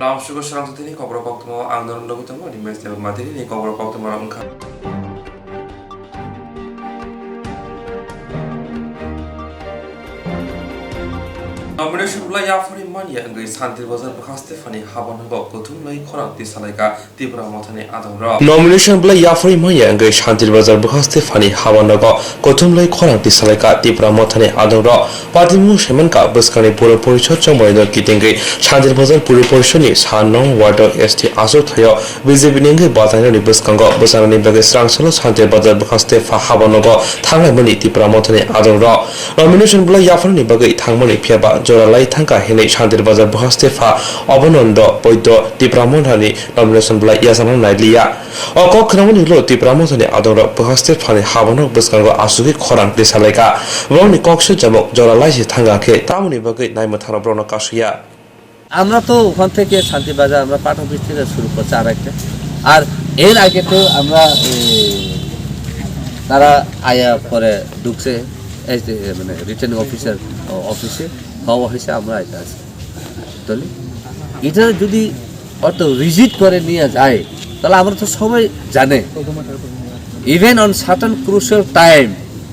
Langsung Swrangchati ni Kokborok Koktwma anggaran Koktwma di mes dalam materi ni Kokborok Koktwma angka. Nomination bela yafuri mania anggai santir bazar bekhaste fani haban go kotum lai khorang ti salaika tibra mathani adamra. Nomination bela yafuri mania anggai santir bazar bekhaste fani haban go kotum lai khorang ti salaika tibra mathani adamra. Patimu semen ka baskani pura porichot chomoi kitingai santir bazar pura porishoni sanong water st asur thayo BJP ningai batang ni baskango basangani bage Swrangchati santir bazar bekhaste fa haban go thangai mani tibra mathani adamra. Nomination bela yafuri ni bage thangmani phiaba Joralai thangka hene Shantir Bazar Bhaste fa Abanondo Poito Tipramoni nomination bla Yasanam Nailia. O Kokramoni lo Tipramoni Adora Bhaste Fani Habano Buskango Asuki Korang Desaleka. Roni Kokshu Jamok Joralai Thanga Ke Tamuni Bagay Naimatana Brono Kashia. আমরা তো ওখান থেকে শান্তি বাজার আমরা পাঠ office থেকে শুরু করছি আরেকটা আর এর আগে তো আমরা তারা আয়া পরে ঢুকছে মানে রিটার্নিং অফিসার অফিসে হওয়া হয়েছে আমরা এটা আছি তাহলে এটা যদি অত রিজিড করে নিয়ে যায় তাহলে আমরা তো সবাই জানে even on certain crucial time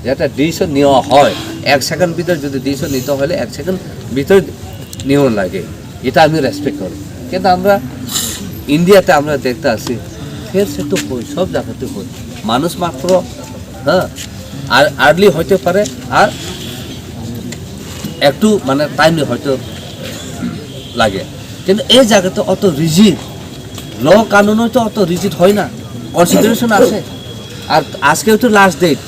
যেটা ডিসিশন নেওয়া হয় 1 সেকেন্ড ভিতরে যদি ডিসিশন নিতে হলে 1 সেকেন্ড ভিতরে নেওয়া লাগে এটা আমি রেসপেক্ট করি কিন্তু আমরা ইন্ডিয়াতে আমরা দেখতে আসি ফের সে তো হয় সব জায়গাতে হয় মানুষ মাত্র হ্যাঁ আর আর্লি হইতে পারে আর একটু মানে টাইমলি হয়তো লাগে কিন্তু এই জায়গাতে অত রিজিড ল কানুনও তো অত রিজিড হয় না কনসিডারেশন আছে আর আজকেও তো লাস্ট ডেট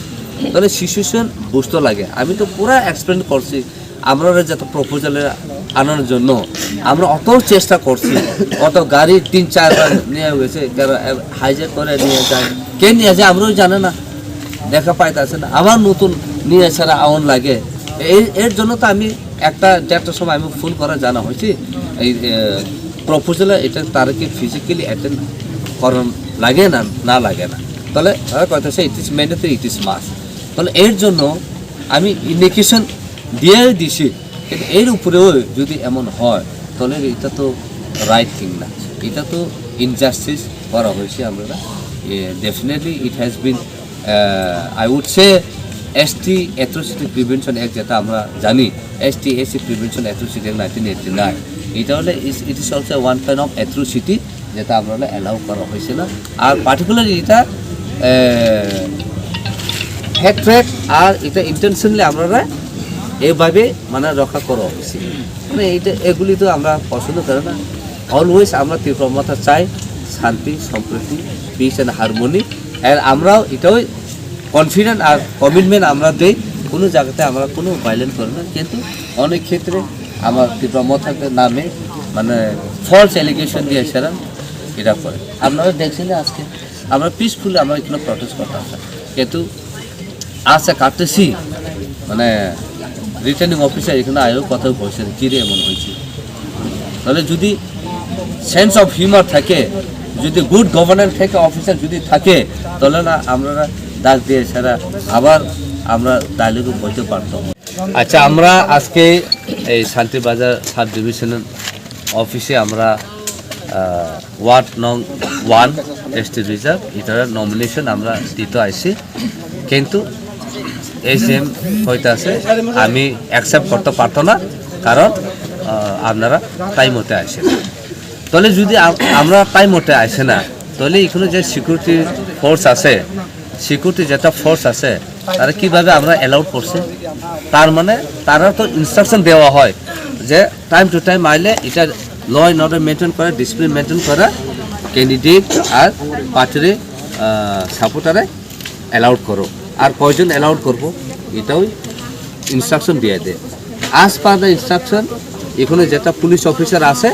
তাহলে সিচুয়েশন বুঝতে লাগে আমি তো পুরো এক্সপ্লেন করছি আমরা যত প্রপোজালে আনার জন্য আমরা অত চেষ্টা করছি অত গাড়ি 3-4 বার নিয়ে গেছে হাইজ্যাক করে নিয়ে যায় কে নিয়ে যায় আমরাও জানে না দেখা পাইতেছে না আবার নতুন নিয়ে ছাড়া আউন লাগে এর জন্য তো আমি একটা সময় আমি ফোন করা জানা হয়েছি এই প্রপোজালে এটা তারা কি ফিজিক্যালি অ্যাটেন্ড করার লাগে না না লাগে না তাহলে কথা সে ইট ইস ম্যান্ডেটরি ইট ইস মাস্ট তাহলে এর জন্য আমি ইন্ডিকেশন দিয়ে দিছি কিন্তু এর উপরেও যদি এমন হয় তাহলে এটা তো রাইট থিং না এটা তো ইনজাস্টিস করা হয়েছে আমরা definitely it has been I would say ST Atrocity Prevention Act যেটা আমরা জানি ST AC Prevention Atrocity Act 1989 এটা হলে it is also one kind of atrocity যেটা আমরা অ্যালাউ করা হয়েছিল আর পার্টিকুলারলি এটা হেট্রেট আর এটা ইন্টেনশনালি আমরা এইভাবে মানে রক্ষা করা হয়েছে মানে এটা এগুলি তো আমরা পছন্দ করি না অলওয়েজ আমরা তীব্রমতা চাই শান্তি সম্প্রীতি পিস অ্যান্ড হারমোনি আর আমরাও এটাও কনফিডেন্ট আর কমিটমেন্ট আমরা দেই কোনো জায়গাতে আমরা কোনো ভায়োলেন্স করি না কিন্তু অনেক ক্ষেত্রে আমার তীব্রমতার নামে মানে ফলস অ্যালিগেশন দিয়ে সেরা এটা করে আপনারা দেখছেন আজকে আমরা পিসফুলি আমরা এখানে প্রটেস্ট করতাম কিন্তু আজকে কাটতেছি মানে রিটার্নিং অফিসার এখানে আয়ও কথা বলছেন কী রে এমন হয়েছে তাহলে যদি সেন্স অফ হিউমার থাকে যদি গুড গভর্নেন্স থেকে অফিসার যদি থাকে তাহলে না আমরা ডাক দিয়ে সেরা আবার আমরা ডায়লগে বলতে পারতাম আচ্ছা আমরা আজকে এই শান্তিবাজার সাব ডিভিশনাল অফিসে আমরা ওয়ার্ড নং 1 এসটি রিজার্ভ এটার নমিনেশন আমরা দিতে আইছি কিন্তু এসএম হইতে আছে আমি অ্যাকসেপ্ট করতে পারতো না কারণ আপনারা টাইম মতে আসেন তাহলে যদি আমরা টাইম মতে আসে না তাহলে এখানে যে সিকিউরিটি ফোর্স আছে সিকিউরিটি যেটা ফোর্স আছে তারা কিভাবে আমরা অ্যালাউড করছে তার মানে তারা তো ইনস্ট্রাকশন দেওয়া হয় যে টাইম টু টাইম আইলে এটা ল অ্যান্ড অর্ডার মেনটেন করে ডিসিপ্লিন মেনটেন করে ক্যান্ডিডেট আর পার্টির সাপোর্টারে অ্যালাউড করো আর কয়জন অ্যালাউড করবো এটাও ইনস্ট্রাকশন দিয়ে দেয় আজ পার দ্য ইনস্ট্রাকশন এখানে যেটা পুলিশ অফিসার আছে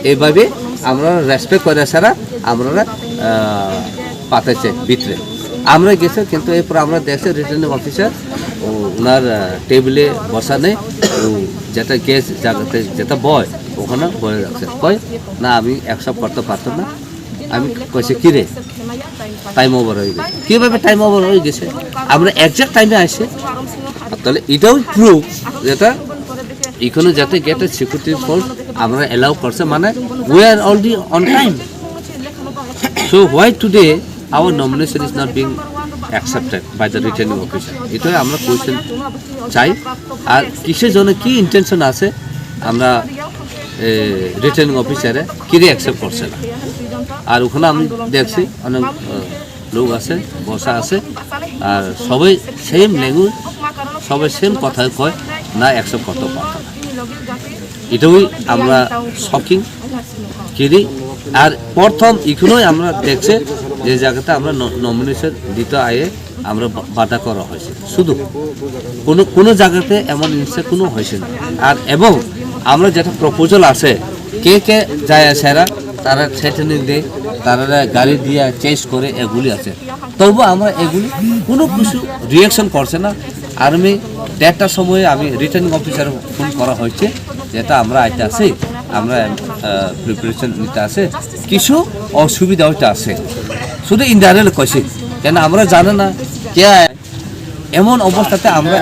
এইভাবে আমরা রেসপেক্ট করে ছাড়া আমরা পাঠাইছে ভিতরে আমরা গেছি কিন্তু এরপর আমরা দেখছি রিটার্নিং অফিসার ওনার টেবিলে বসা নেই যেটা গেস জায়গাতে যেটা বয় ওখানে বয়ে রাখছে কয় না আমি অ্যাকসেপ্ট করতে পারতাম না আমি কইছে কী রে টাইম ওভার হয়ে গেছে কীভাবে টাইম ওভার হয়ে গেছে আমরা একজ্যাক্ট টাইমে আসে তাহলে এটাও প্রুফ যেটা এখানে যাতে গেটের সিকিউরিটি ফোর্স আমরা অ্যালাউ করছে মানে we are already on time so why today our nomination is not being accepted by the returning officer এটাই আমরা কোয়েশ্চেন চাই আর কিসের জন্য কি ইন্টেনশন আছে আমরা রিটার্নিং অফিসারে কিরে অ্যাকসেপ্ট করছে না আর ওখানে আমি দেখছি অনেক লোক আছে বসা আছে আর সবাই সেম ল্যাঙ্গুয়েজ সবাই সেম কথায় কয় না অ্যাকসেপ্ট করতে পারতো না এটাই আমরা শকিং কিরি আর প্রথম এখানেই আমরা দেখছি যে জায়গাতে আমরা নমিনেশন দিতে আয়ে আমরা বাধা করা হয়েছে শুধু কোনো জায়গাতে এমন ইনসেক্ট কোনো হয়েছে না আর এবং আমরা যেটা প্রপোজাল আছে কে যায় সেরা তারা থ্রেটেনিং দেয় তারা গাড়ি দিয়ে চেঞ্জ করে এগুলি আছে তবু আমরা এগুলি কোনো কিছু রিয়াকশন করছে না আর আমি 1:30টার সময়ে আমি রিটার্নিং অফিসার ফোন করা হয়েছে যেটা আমরা আইতে আছি আমরা প্রিপারেশন নিতে আছে কিছু অসুবিধা হইতে আছে শুধু ইন্ডিয়ারেল কইছি কেন আমরা জানি না কে এমন অবস্থাতে আমরা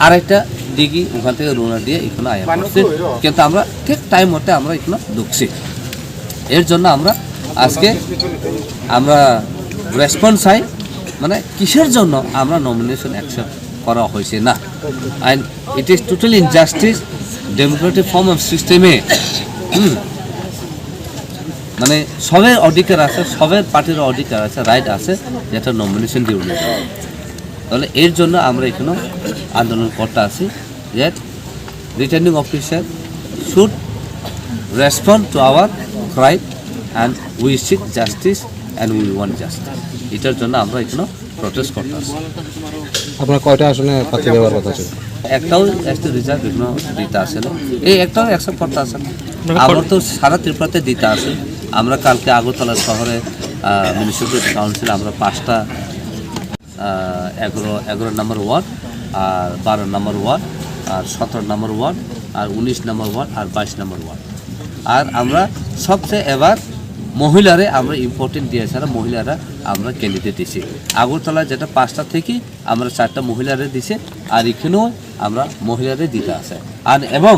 আরেকটা দিঘি ওখান থেকে রোনা দিয়ে এখানে আয়া পড়ছি কিন্তু আমরা ঠিক টাইম মতে আমরা এখানে ঢুকছি এর জন্য আমরা আজকে আমরা রেসপন্স চাই মানে কিসের জন্য আমরা নমিনেশন অ্যাকসেপ্ট করা হয়েছে না and it is totally injustice Democratic form of সিস্টেমে মানে সবের অধিকার আছে সবের পার্টির অধিকার আছে রাইট আছে যেটা নমিনেশন দিয়ে উঠে তাহলে এর জন্য আমরা এখানে আন্দোলন করতে আছি যে returning officer should respond to our crime and we seek justice and we want justice এটার জন্য আমরা এখানে প্রটেস্ট করতে আসি আপনার কয়টা আসনে প্রার্থী দেওয়ার কথা ছিল একটাও এসটি রিজার্ভ এখনো দিতে আসে না এই একটাও অ্যাকসেপ্ট করতে আসে না আমরা তো সারা ত্রিপুরাতে দিতে আসে আমরা কালকে আগরতলা শহরে মিউনিসিপ্যাল কাউন্সিল আমরা 5টা 11 নম্বর ওয়ার্ড আর 12 নম্বর ওয়ার্ড আর 17 নম্বর ওয়ার্ড আর 19 নম্বর ওয়ার্ড আর 22 নম্বর ওয়ার্ড আর আমরা সবচেয়ে এবার মহিলারে আমরা ইম্পর্টেন্ট দিয়ে ছাড়া মহিলারা আমরা ক্যান্ডিডেট দিছি আগরতলা যেটা 5টা থেকে আমরা 4টা মহিলারে দিছে আর এখানেও আমরা মহিলারে দিতে আছে আর এবং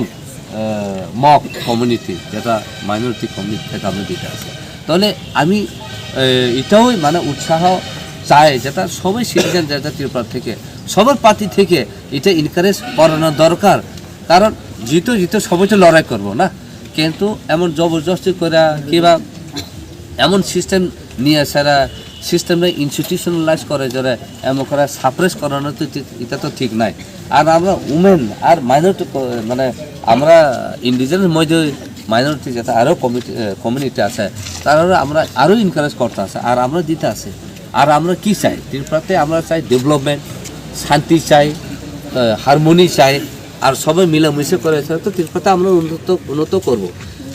মক কমিউনিটি যেটা মাইনরিটি কমিউনিটি থেকে আমরা দিতে আছে তাহলে আমি এটাও মানে উৎসাহ চাই যেটা সবাই সিটিজেন যেটা ত্রিপুরা থেকে সবার পার্টি থেকে এটা এনকারেজ করানো দরকার কারণ জিতো সবাই তো লড়াই করবো না কিন্তু এমন জবরদস্তি করা কিংবা এমন সিস্টেম নিয়ে সারা সিস্টেমটা ইনস্টিটিউশনালাইজ করে যারা এমন করে সাপ্রেস করানো তো এটা তো ঠিক নাই আর আমরা উমেন আর মাইনরিটি মানে আমরা ইন্ডিজিনাস মধ্যে মাইনরিটি যেটা আরও কমিউনিটি আছে তারা আমরা আরও এনকারেজ করতে আছে আর আমরা দিতে আছে আর আমরা কি চাই ত্রিপুরাতে আমরা চাই ডেভেলপমেন্ট শান্তি চাই হারমোনি চাই আর সবাই মিলেমিশে করে তো ত্রিপুরাতে আমরা উন্নত করব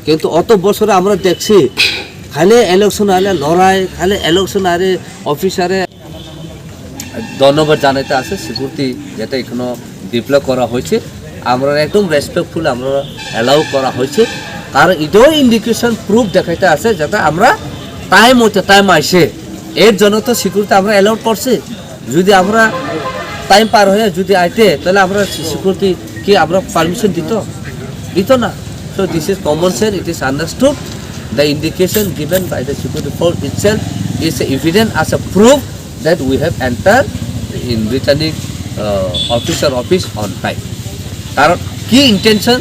কিন্তু অত বছরে আমরা দেখছি খালি ইলেকশন আলে লড়াই খালি ইলেকশন আরে অফিসারে ধন্যবাদ জানাইতে আছে সিকিউরিটি যেটা এখনো ডেভেলপ করা হয়েছে আমরা একদম রেসপেক্টফুল আমরা অ্যালাউ করা হয়েছে কারণ এটাও ইন্ডিকেশন প্রুফ দেখাইতে আছে যাতে আমরা টাইম হতে টাইম আসে এর জন্য তো সিকিউরিটি আমরা অ্যালাউ করছি যদি আমরা টাইম পার হয়ে যদি আইতে তাহলে আমরা সিকিউরিটি কি আমরা পারমিশন দিত না so this is common sense it is understood the indication given by the security force itself is evident as a proof that we have entered in returning officer office on time কারণ কি intention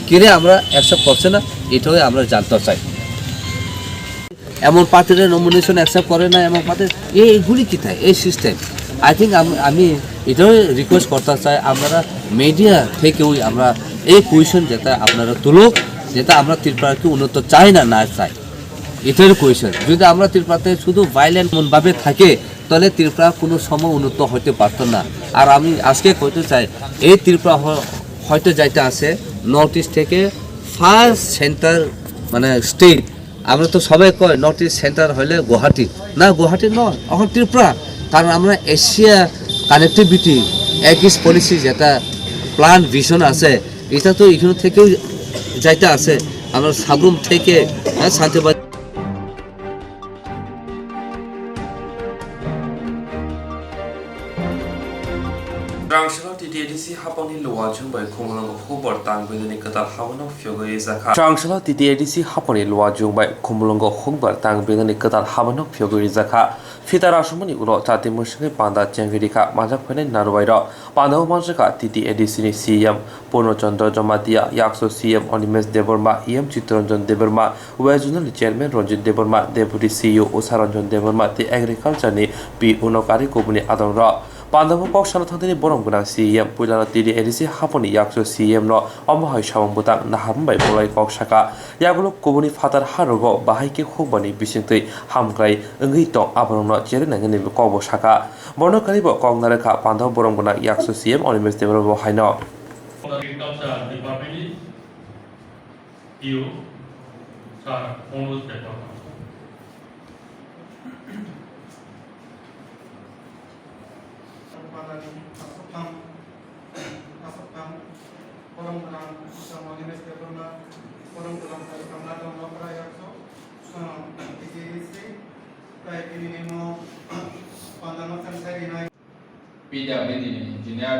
কিরে আমরা accept করছে না এটাই আমরা জানতে চাই এমন পার্টির নমিনেশন অ্যাকসেপ্ট করে না এমন পার্টি এইগুলি কী থাকে এই সিস্টেম আই থিঙ্ক আমি এটাও রিকোয়েস্ট করতে চাই আপনারা মিডিয়া থেকেও আমরা এই কোয়েশন যেটা আপনারা তুলুক যেটা আমরা ত্রিপুরাকে উন্নত চাই না চাই এটার কোয়েশন যদি আমরা ত্রিপুরাতে শুধু ভাইলেন্ট মনভাবে থাকে তাহলে ত্রিপুরা কোনো সময় উন্নত হতে পারতো না আর আমি আজকে কইতে চাই এই ত্রিপুরা হয়তো যাইতে আছে নর্থ ইস্ট থেকে ফার্স্ট সেন্টার মানে স্টেট আমরা তো সবাই কয় নর্থ ইস্ট সেন্টার হলে গুয়াহাটি নয় এখন ত্রিপুরা কারণ আমরা এশিয়া কানেক্টিভিটি এক ইস্ট পলিসি যেটা প্ল্যান ভিশন আছে এটা তো এখান থেকেও যাইতে আছে আমরা সাবরুম থেকে শান্তিবাদ Swrangchati TTADC haponi luwa jungbai khumulong khubor tangbedani katal habano phyogai zakha. Swrangchati TTADC haponi luwa jungbai khumulong khubor tangbedani katal habano phyogai zakha. Fitara sumani ulo chati mushingai panda chengirika majak phane narwairo panda manjaka TTADC ni CM Purnochandra Jamatia Yakso CM Onimes Deborma EM Chitranjan Deborma Regional Chairman Ranjit Deborma Deputy CEO Usaranjan Deborma the Agriculture ni P Unokari Kobuni Adonra Pandamu Kok Sanathani Boromguna CM Pulana TTADC haponi Yakso CM no Omahai Shawambutang Naham by Bolai Kok Shaka Yagulu Kobuni Fatar Harogo Bahike Hobani Bisingti Hamgrai Ngito Abarono Jerenangani Kobo Shaka Bono Karibo Kong Naraka Panda Boromguna Yakso CM Onimes Deborma Haino Agriculture Department you sir almost department. PWD engineer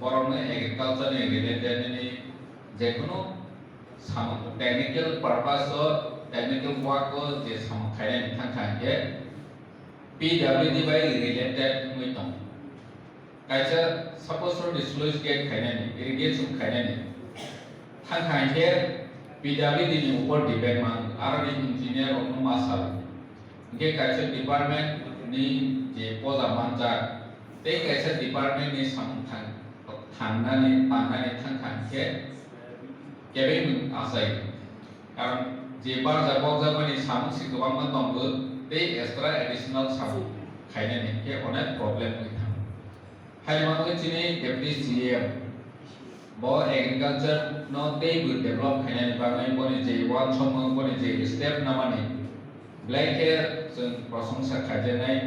borong agriculture related ni जेकुनु technical purpose technical work je sam khaian thang je PWD by related muitong kaisa suppose to sluice gate khaian irrigation khaian thang je PWD ni upor depend mang army engineer onu masal ge kaisa department ni je poza manja te kaisa department ni sam thangani tanani thang je Kevin asai karena jebar jabok jabani samu si gobang mentonggu te extra additional samu kayaknya nih kayak onet problem kita hari mana ini deputy CM bahwa agriculture no te bu develop kayaknya nih bangai boni je one sama boni je step nama nih black hair jeng prasangsa kajian nih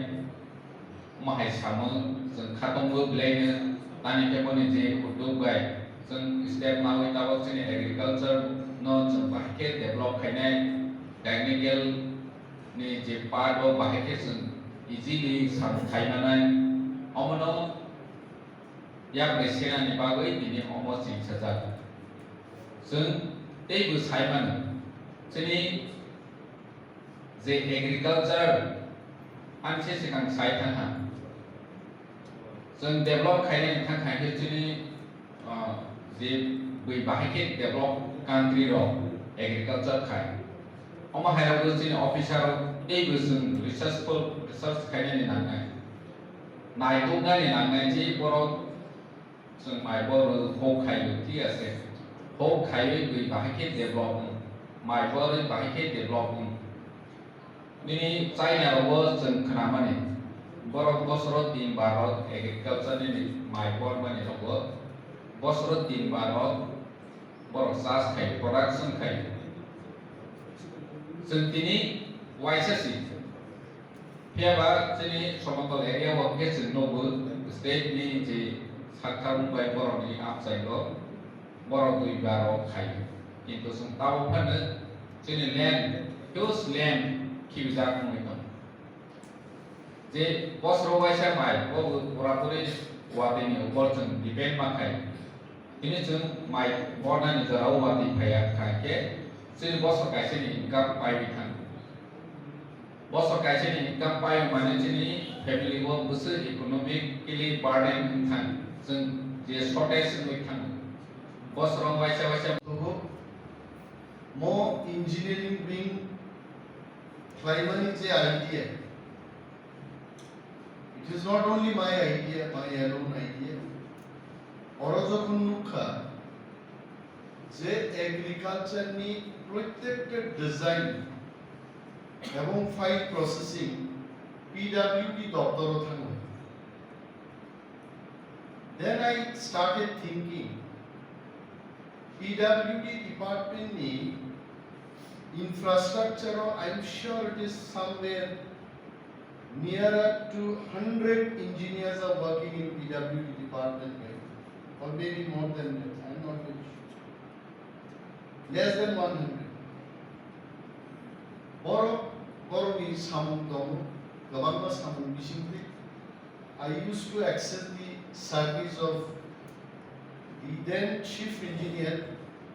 mahai samu jeng katonggu black tani kayak boni je untuk baik jeng step nawi tawak sini agriculture no jeng bahke develop kayaknya technical ni je part bahke jeng easily sam kayaknya omono yang resena ni bagai ini omos sing saja jeng tebu saiman sini je agriculture anse sekang sai tangha jeng develop kayaknya tang kayaknya sini J by बाहायके develop country row agriculture खाय अमा हायाव जों अफिसार एबो जों research खायनायनि नांनाय नायदोंगानि नांनाय जे बर' जों माय बर' हो खायो ठीक আছে हो खायो बै बाहायके डेभलप माय बर' बाहायके डेभलप नि चाइना रो जों खोनामाने बर' बोसोराव 3 बार एग्रीकल्चर नि माय बर' माने रो बोसोराव 3 बार बर' सास खाय प्रोडक्शन खाय जों दिनै वाइससि फेबा जोंनि समतल एरियाव के जों नबो स्टेट नि जे सरकार मुंबाइ बर'नि आपसाइडो बर' 2 बार खाय किन्तु जों ताव फानो जोंनि लैंड हिउज लैंड किबजा खुंनाय जे बोसोराव वाइसा माय बराबरि वादिनि ऊपर जों depend माखाय ini jeng mai borna ni jarau wati phaya khake sin bosor kaise ni income pai bitang bosor kaise ni income pai mane chini family wo busu economically burden thang jeng je shortage ni thang bosor waisa waisa mo engineering bring climate je idea it is not only my idea my alone idea ওরা যখন নুখা যে agriculture নি প্রত্যেকটা design এবং file processing PWD দপ্তর থাকবে then I started thinking PWD department ni infrastructure I'm sure it is somewhere nearer to 100 engineers are working in PWD department or maybe more than that, I am not very sure. Less than 100. Boroni samung domo, gabanga samung bisingli. I used to access the service of the then chief engineer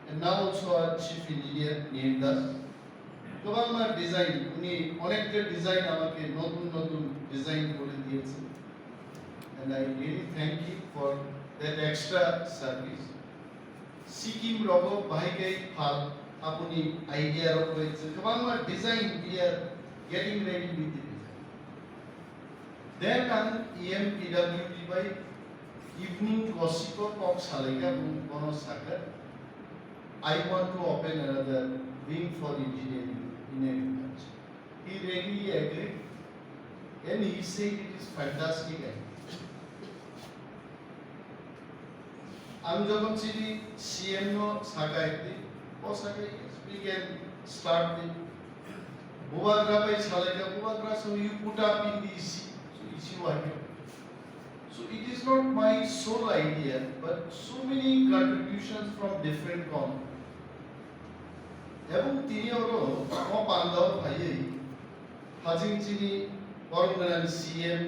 and now also our chief engineer Nirdas. Koktwma design, উনি অনেকটা design আমাকে নতুন নতুন design করে দিয়েছেন and I really thank you for that extra service. Sikim rogo bhaigai phal apuni idea ro hoyeche Koktwma design we are getting ready with the design. Then I'm EMPWD by evening gossip of Salaika Bono Saka. I want to open another wing for engineering in agriculture. He really agreed and he said it is fantastic idea. আমি যখন চিনি সিএমও সাকাইতে ও সাকাই we can start with Bubagra by Salaika Bubagra, so you put up in the issue idea. So it is not my sole idea, but so many contributions from different corners. এবং তিনি ওরও পান্দাও ভাইয়ে হাজিং চিনি বরংগান সিএম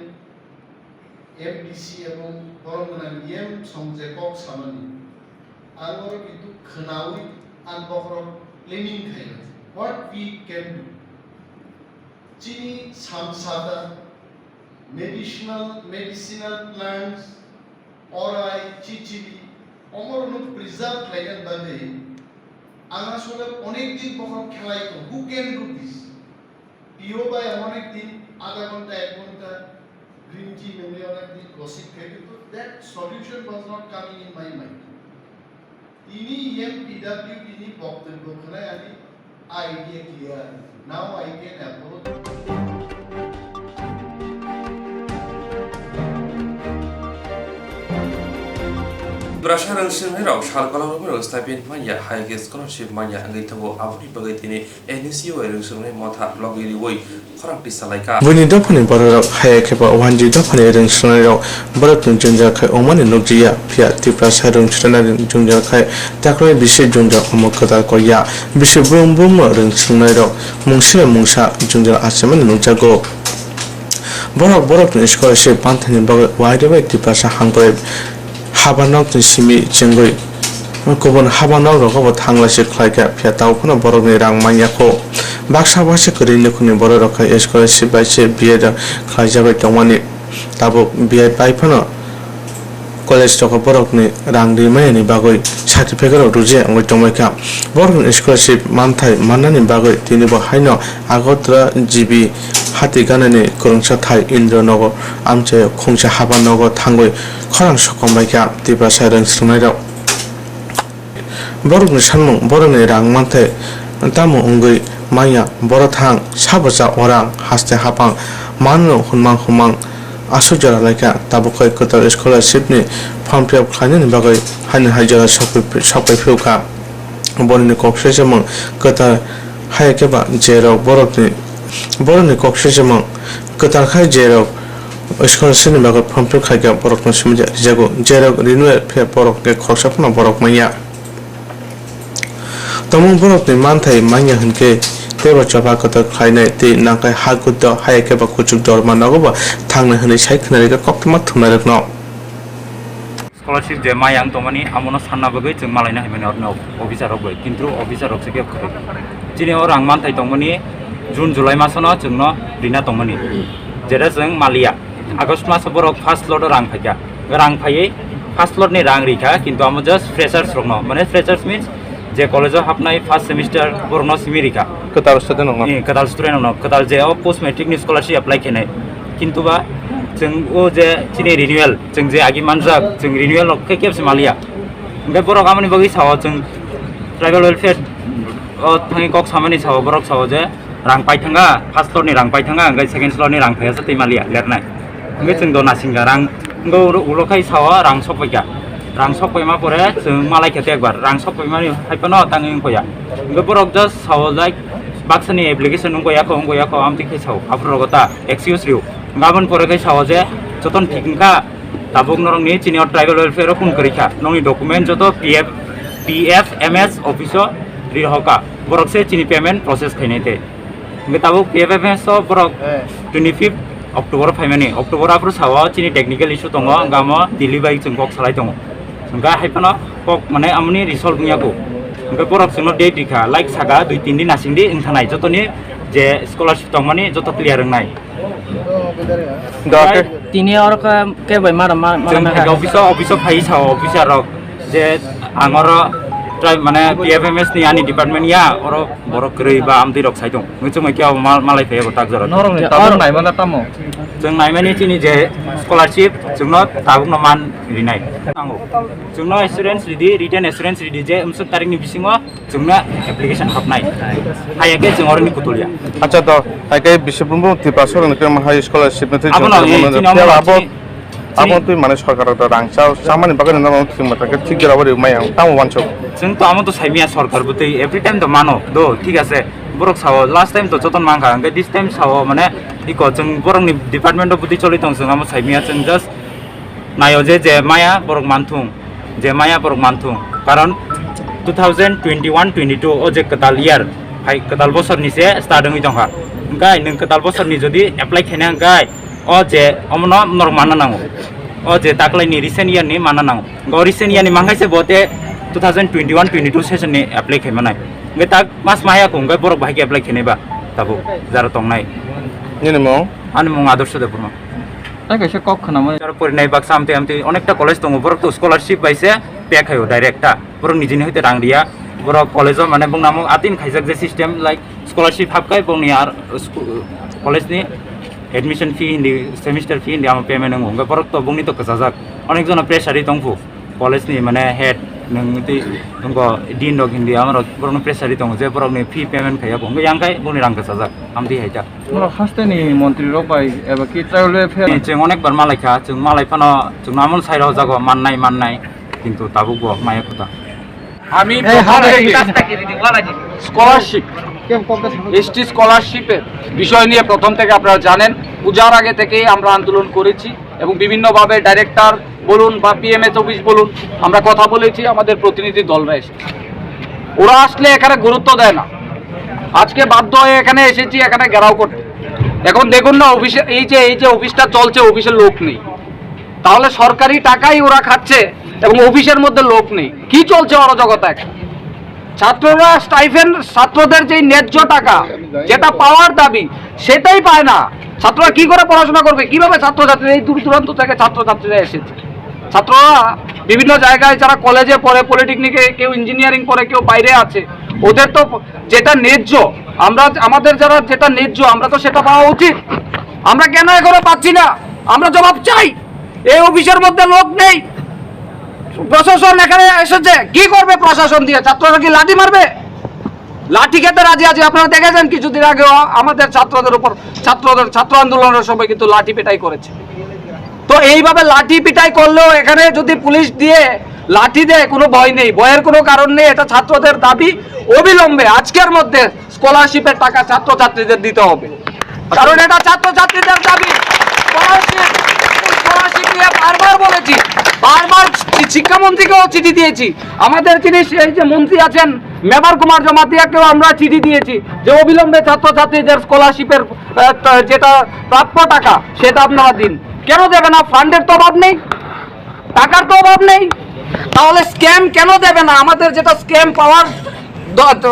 এমডিসি এবং বরংগান M সংজে cock সামানি আরও কিন্তু খনাউই আন বখর প্ল্যানিং খাইছে what we can do চিনি সামসাদা medicinal plants orai chichiri অমরণ প্রিজার্ভ লাইন বাদে আসলে অনেক দিন কখন খেলাই তো who can do this PO by অনেক দিন আধা ঘন্টা 1 ঘন্টা গ্রিন টি মেমরি অনেক দিন গসিপ খেতে তো that solution was not coming in my mind তিনি এমপিডব্লিউ তিনি বক্তব্য করে আমি idea clear now I can approach Brasha Rangshimero, Shalkala Romero, Stipend Maya, High Scholarship Maya, and Litavo, Avri Bagatini, NCO, Rangshimre, Mota, Loggy Way, Korakti Salaka. When you don't put in Border of Hayakeba, 1G Dopani Rangshimero, Boratun Junjaka, Oman and Nogia, Pia, Tipras, Rangshana, Junjaka, Takre, Bishop Junja, Omokata Koya, Bishop Boom Boom, Rangshimero, Munshia Munsha, Junja Asaman, Nujago. Borok Scholarship, Pantan, wide away, Tipasa Hungry. Habanok ni simi jengoi kubun habanok rogo thangla se khlaika phya tawkhona borok ni rang manya ko baksa base kori nekhuni borok rokha scholarship bai se BA da khlaijabai tongmani tabo BA pai phano college to borok ni rang di mai ni bagoi certificate ruje ngoi tongmaika borok ni scholarship manthai manani bagoi tini bo haino agotra GB hati ganani kurungsa thai indranogo amche khongsa habanogo thangoi khorang sokombaika Tibrasa Rangshimero borokni sanmung borokni rang manthai tamo ungoi maya borothang sabaja orang haste hapang manno humang asujara laika tabokai kotar scholarship ni form fill up khlainani bagai haini haijara sokai phiuka boroni koksejamang kotar hayakeba jero boroni koksejamang kotar khai jero scholarship ni bagai form fill khaiga borokno simja jago jero renewal phe borok ke khoksapna borok maya tamung borok ni manthai manya hunke teba chapa kota khainai te nangkai hakudda hayakeba kuchuk dorma nagoba thangna hne sai khnarega Koktwma thumnarekno scholarship je mayang tomani amono sanna bagai jeng malaina himene orno officer rok bai kintu officer rok seke khare jini orang manthai tomani June July masono jengno rina tomani jera jeng malia August mas borok first lot rang phaika rang phaiye first lot ni rang rikha kintu amo just freshers rokno mane freshers means je college hapnai first semester borno simirika Katal student nong katal student nong katal je post matric ni scholarship apply kene kintu ba jeng o je chini renewal jeng je agi manjak jeng renewal ok ke kepse malia ngai borok amani bagi sawa jeng tribal welfare o thangi kok samani sawa borok sawa je rang paithanga first floor ni rang paithanga ngai second floor ni rang phaya jati malia lernai ngai jeng dona singa rang ngo ulokai sawa rang sokpaika rang sokpaima pore jeng malai khete ekbar rang sokpaima ni haipano tangi koya ngai borok just sawa like baksani application ngoya ko amti ke saw aprogota excuse riu ngabon pore ke saw je joton thikka tabuk norong ni chini tribal welfare kun korikha noni document joto PF MS office ri hoka borok se chini payment process khainete nge tabuk PF MS so borok 25 October faimani October apro sawa chini technical issue tongo angamo Delhi bai chung kok salai tongo sungka haipano kok mane amni resolve nya ko sungka borok sungno date dikha like saga 2-3 din asingdi ingthanai jotoni je scholarship tongmani joto clear ngai তিনি আর কে ভাই মারা office phai sa officer rok je angor try mane PFMS ni ani department ya oro borok krei ba amdi rok sai dong ngchumai kya malai phe tak jara নরম তার নাই মানে তামো जों नायमानि चिनि जे scholarship जोंनो ताबुकनो मान रिनाय नांगौ जोंनो एसुरेन्स रिदि रिटेन एसुरेन्स रिदि जे 59 तारिखनि बिसिङाव जोंनो एप्लिकेशन हाबनाय हायाके जों अरनि कुतुलिया আচ্ছা তো তাকে বিশ্বব্রহ্ম ত্রিপাশর নকে হাই স্কলারশিপ নতে আবো তুই মানে সরকার রাংচা সামানি বাগান না তুমি তাকে ঠিক জরাবরি মাইয়া তামো বানছো जों तो आमो तो साइमिया सरकार बुतै एभ्री टाइम तो मानो दो ठीक আছে borok sawo last time to joton mangka angke this time sawo mane iko जों borokni department of buti choli tong जों amo saimia जों just nayo je maya borok manthung je maya borok manthung karon 2021-22 o je ketal year hai ketal bosor ni se start ngi jongha engkai neng ketal bosor ni jodi apply khene engkai o je omno normal nango o je taklai ni recent year ni mana nango go recent year ni mangai se bote 2021-22 session ni apply khemanai ngai tak mas maya ko ngai borok bahagi apply khene ba tabu jara tongnai নিনে Mong ani mung adarsh de purma তাই কাছে cock খানামে jara porinai bak samte amte onekta college tongo borok to scholarship baise pay khayo direct ta borok nijini hoite rang dia borok college mane bungnamo atin khaijak je system like scholarship hapkai bongni ar college ni admission fee indi semester fee indi am payment ngo ngai borok to bungni to kasajak onek jona pressure tongfu college ni mane head nungti tungko din dog hindi amaro borok pressure tong je borok ni fee payment khaya bong yangkai bungni rang kasajak amdi haita মোরা হাসতেনি মন্ত্রী রবাই এবার কি চাইলে ফের जों अनेकबार मालायखा जों मालायफानो जों नामन साइराव जागो माननाय কিন্তু ताबुको माया खोता আমি স্কলারশিপ এসটি স্কলারশিপের বিষয় নিয়ে প্রথম থেকে আপনারা জানেন পূজার আগে থেকেই আমরা আন্দোলন করেছি এবং বিভিন্নভাবে ডাইরেক্টর বলুন বা পিএমএস অফিস বলুন আমরা কথা বলেছি আমাদের প্রতিনিধি দলরা এসেছে ওরা আসলে এখানে গুরুত্ব দেয় না আজকে বাধ্য হয়ে এখানে এসেছি এখানে ঘেরাও করতে এখন দেখুন না অফিসে এই যে অফিসটা চলছে অফিসের লোক নেই তাহলে সরকারি টাকাই ওরা খাচ্ছে এবং অফিসের মধ্যে লোক নেই কি চলছে অরাজকতা এখন ছাত্ররা স্টাইফেন্ড ছাত্রদের যে ন্যায্য টাকা যেটা পাওয়ার দাবি সেটাই পায় না ছাত্ররা কি করে পড়াশোনা করবে কিভাবে ছাত্রছাত্রীরা এই দূর দূরান্ত থেকে ছাত্রছাত্রীরা এসেছে ছাত্ররা বিভিন্ন জায়গায় যারা কলেজে পড়ে পলিটেকনিকে কেউ ইঞ্জিনিয়ারিং পড়ে কেউ বাইরে আছে ওদের তো যেটা ন্যায্য আমাদের যারা যেটা ন্যায্য আমরা তো সেটা পাওয়া উচিত আমরা কেন এখনো পাচ্ছি না আমরা জবাব চাই এই অফিসের মধ্যে লোক নেই প্রশাসন এখানে এসেছে কি করবে প্রশাসন দিয়ে ছাত্ররা কি লাঠি মারবে লাঠি খেতে রাজি আছে আপনারা দেখেছেন কিছুদিন আগে আমাদের ছাত্রদের উপর ছাত্র আন্দোলনের সময় কিন্তু লাঠি পেটাই করেছে তো এইভাবে লাঠি পিটাই করলেও এখানে যদি পুলিশ দিয়ে লাঠি দেয় কোনো ভয় নেই ভয়ের কোনো কারণ নেই এটা ছাত্রদের দাবি অবিলম্বে আজকের মধ্যে স্কলারশিপের টাকা ছাত্রছাত্রীদের দিতে হবে কারণ এটা ছাত্রছাত্রীদের দাবি স্কলারশিপ নিয়ে বারবার বলেছি বারবার শিক্ষামন্ত্রীকেও চিঠি দিয়েছি আমাদের যিনি এই যে মন্ত্রী আছেন মেবার কুমার জমাতিয়াকেও আমরা চিঠি দিয়েছি যে অবিলম্বে ছাত্রছাত্রীদের স্কলারশিপের যেটা প্রাপ্য টাকা সেটা আপনারা দিন কেন দেবে না ফান্ডের তো অভাব নেই টাকার তো অভাব নেই তাহলে স্ক্যাম কেন দেবে না আমাদের যেটা স্ক্যাম পাওয়ার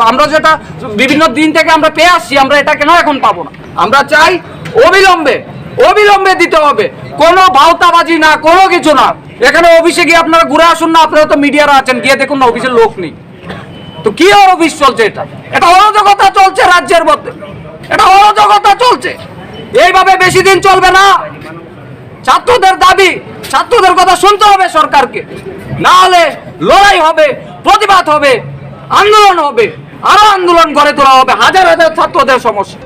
আমরা যেটা বিভিন্ন দিন থেকে আমরা পেয়ে আসছি আমরা এটা কেন এখন পাবো না আমরা চাই অবিলম্বে দিতে হবে কোনো ভাওতাবাজি না কোনো কিছু না এখানে অফিসে গিয়ে আপনারা ঘুরে আসুন না আপনারা তো মিডিয়ারা আছেন গিয়ে দেখুন না অফিসের লোক নেই তো কি অফিস চলছে এটা অরাজকতা চলছে রাজ্যের মধ্যে এটা অরাজকতা চলছে এইভাবে বেশি দিন চলবে না ছাত্রদের দাবি ছাত্রদের কথা শুনতে হবে সরকারকে না হলে লড়াই হবে প্রতিবাদ হবে আন্দোলন হবে আরো আন্দোলন গড়ে তোলা হবে হাজার হাজার ছাত্রদের সমস্যা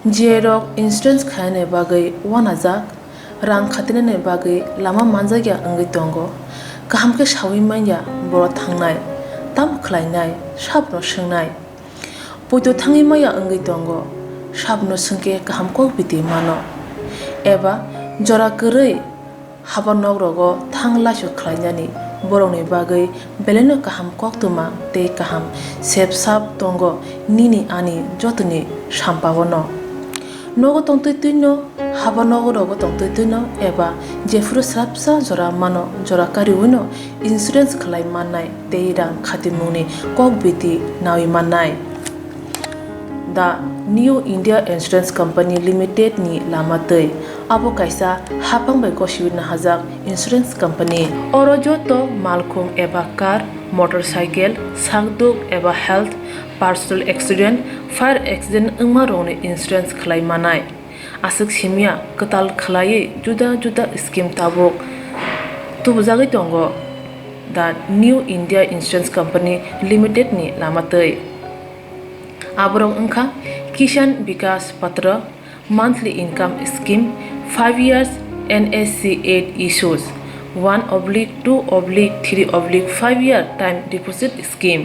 जेरक इंस्टेंस खाने बागै वानाजाक रां खातिने बागै लामा मानजागिया अंगै दंगो गाहाम के सावि माइया बर थांनाय ताम खलायनाय साबनो सोंनाय बयदो थाङै माइया अंगै दंगो साबनो सोंके गाहाम को बिदि मानो एबा जरा गरै हाबा नगरगो थांलासो खलायनानि borokni bagui beleno kaham koktwma tei kaham sep sap tongo nini ani jotoni sampawono nogo tongtui tuino haba nogo rogo tongtui tuino eba jefuru srapsa jora mano jora kariwino insurance khlai mannai tei rang khatimungni kokbiti nawi mannai The New India Insurance Company Limited ni lamatei abo kaisa hapang bai kosiwina hajak insurance company oro joto malkhung eba car motorcycle sakduk eba health personal accident fire accident ungma rone insurance khlai manai asuk simia katal khlai juda juda scheme tabok tubujagi tongo The New India Insurance Company Limited ni lamatei aborok ungkha Kisan Vikas Patra monthly income scheme 5 years NSC 8 issues 1/2/3/5 year time deposit scheme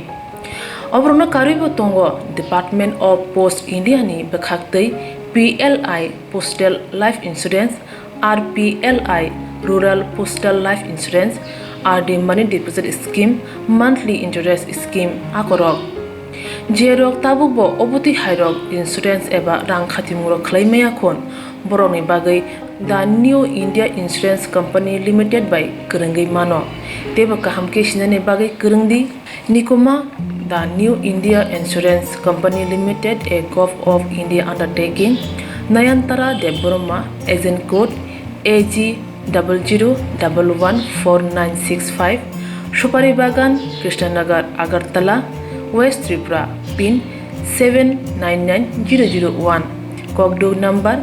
obrona karibo tongo Department of Post India ni bekhaktei PLI Postal Life Insurance RPLI Rural Postal Life Insurance RD Money Deposit Scheme monthly interest scheme akorok jerok tabubo obuti hairok insurance eba rang khatimuro khlaimaya khon borokni bagui The New India Insurance Company Limited by Kurungai mano teba kaham ke sinane bagui kurungdi nikoma The New India Insurance Company Limited a Gov of India undertaking Nayantara Deborma agent code AG 00114965 Supari Bagan Krishnanagar Agartala West Tripura pin 799001 Kokdo number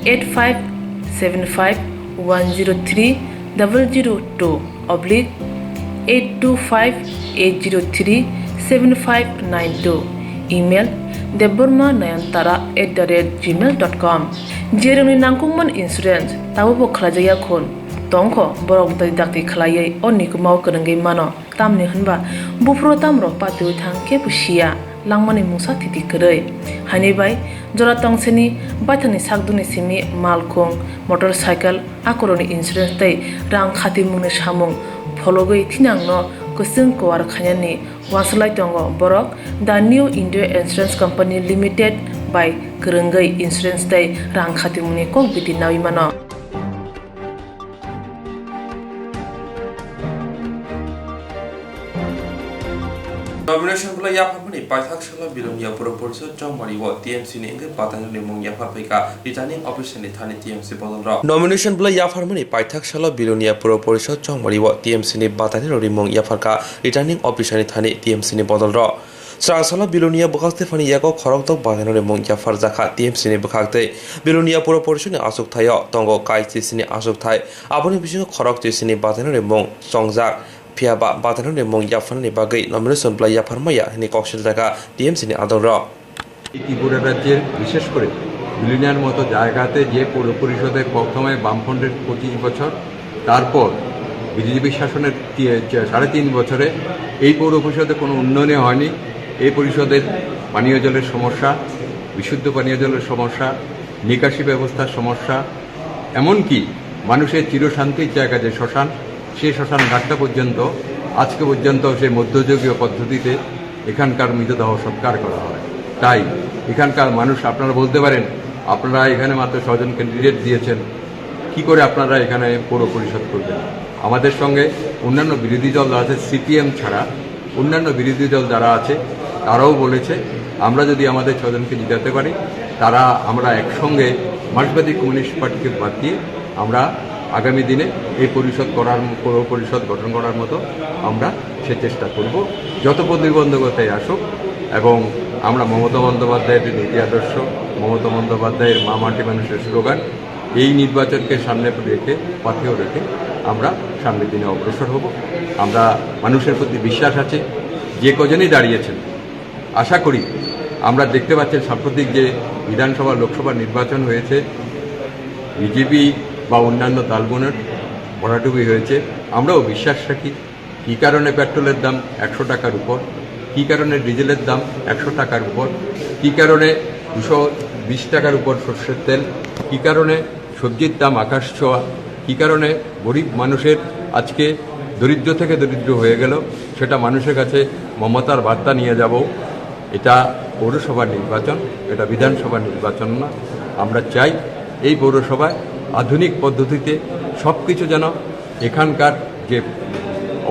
85751002/8258037592 email debormanayantara@gmail.com jeroni nangkungman insurance tabubo khlajaya khon tongkho borok dai dakti khlaiye onikumau kurungai mano tamni hunba bufro tamro patu thang ke pusia langmani musa thiti korei hani bai jora tongseni baithani sakduni simi malkhung motorcycle akoroni insurance tei rang khati mungni samung phologoi thinangno kusung kwar khanyani waslai tongo borok The New India Insurance Company Limited by Kurungai insurance tei rang khati mungni kokbiti nawi mano Nomination bula yaphamani paithak shala bilonia pura porso chongmari wo TMC ni engge patang ni mong yaphapaika returning officer ni thani TMC bodolra nomination bula yaphamani paithak shala bilonia pura porso chongmari wo TMC ni batani ri mong yapharka returning officer ni thani TMC ni bodolra Swrangchati bilonia bukhaste fani yako khorok tok batani ri mong yaphar jakha TMC ni bukhakte bilonia pura porso ni asuk thayo tongo kai TMC ni asuk thai aboni bisingo khorok TMC ni batani ri mong songjak Piaba batanu ni mong yaphan ni bagai nomination bla yapharmaya ni kokshil daga TMC ni adora Tripura রাজ্যের বিশেষ করে billionaire মতো জায়গাতে যে পৌর পরিষদে কোক্তমায় বামফ্রন্টের 25 বছর তারপর বিজেপি শাসনের 3.5 বছরে এই পৌর পরিষদে কোনো উন্নয়ন হয়নি এই পরিষদের পানীয় জলের সমস্যা বিশুদ্ধ পানীয় জলের সমস্যা নিকাশি ব্যবস্থার সমস্যা এমনকি মানুষের চিরশান্তির জায়গা যে শ্মশান সেই শ্মশান ঘাটটা পর্যন্ত আজকে পর্যন্ত সেই মধ্যযুগীয় পদ্ধতিতে এখানকার মৃতদেহ সৎকার করা হয় তাই এখানকার মানুষ আপনারা বলতে পারেন আপনারা এখানে মাত্র 6 জন ক্যান্ডিডেট দিয়েছেন কি করে আপনারা এখানে পৌর পরিষদ করবেন আমাদের সঙ্গে অন্যান্য বিরোধী দল আছে সিপিএম ছাড়া অন্যান্য বিরোধী দল যারা আছে তারাও বলেছে আমরা যদি আমাদের 6 জনকে জিতাতে পারি তারা আমরা একসঙ্গে মার্ক্সবাদী কমিউনিস্ট পার্টিকে বাদ দিয়ে আমরা আগামী দিনে এই পরিষদ পৌর পরিষদ গঠন করার মতো আমরা সে চেষ্টা করব যত প্রতিবন্ধকতায় আসুক এবং আমরা মমতা বন্দ্যোপাধ্যায়ের নীতি আদর্শ মমতা বন্দ্যোপাধ্যায়ের মা মাটি মানুষের স্লোগান এই নির্বাচনকে সামনে রেখে পাথেও রেখে আমরা সামনের দিনে অগ্রসর হব আমরা মানুষের প্রতি বিশ্বাস আছে যে কজনই দাঁড়িয়েছেন আশা করি আমরা দেখতে পাচ্ছেন সাম্প্রতিক যে বিধানসভা লোকসভা নির্বাচন হয়েছে বিজেপি বা অন্যান্য দলগুলোর ভরাডুবি হয়েছে আমরাও বিশ্বাস রাখি কী কারণে পেট্রোলের দাম 100 টাকার উপর কী কারণে ডিজেলের দাম 100 টাকার উপর কী কারণে 220 টাকার উপর সরষের তেল কী কারণে সবজির দাম আকাশ ছোঁয়া কী কারণে গরিব মানুষের আজকে দরিদ্র থেকে দরিদ্র হয়ে গেল, সেটা মানুষের কাছে মমতার বার্তা নিয়ে যাব। এটা পৌরসভার নির্বাচন, এটা বিধানসভার নির্বাচন না। আমরা চাই এই পৌরসভায় আধুনিক পদ্ধতিতে সব কিছু যেন এখানকার যে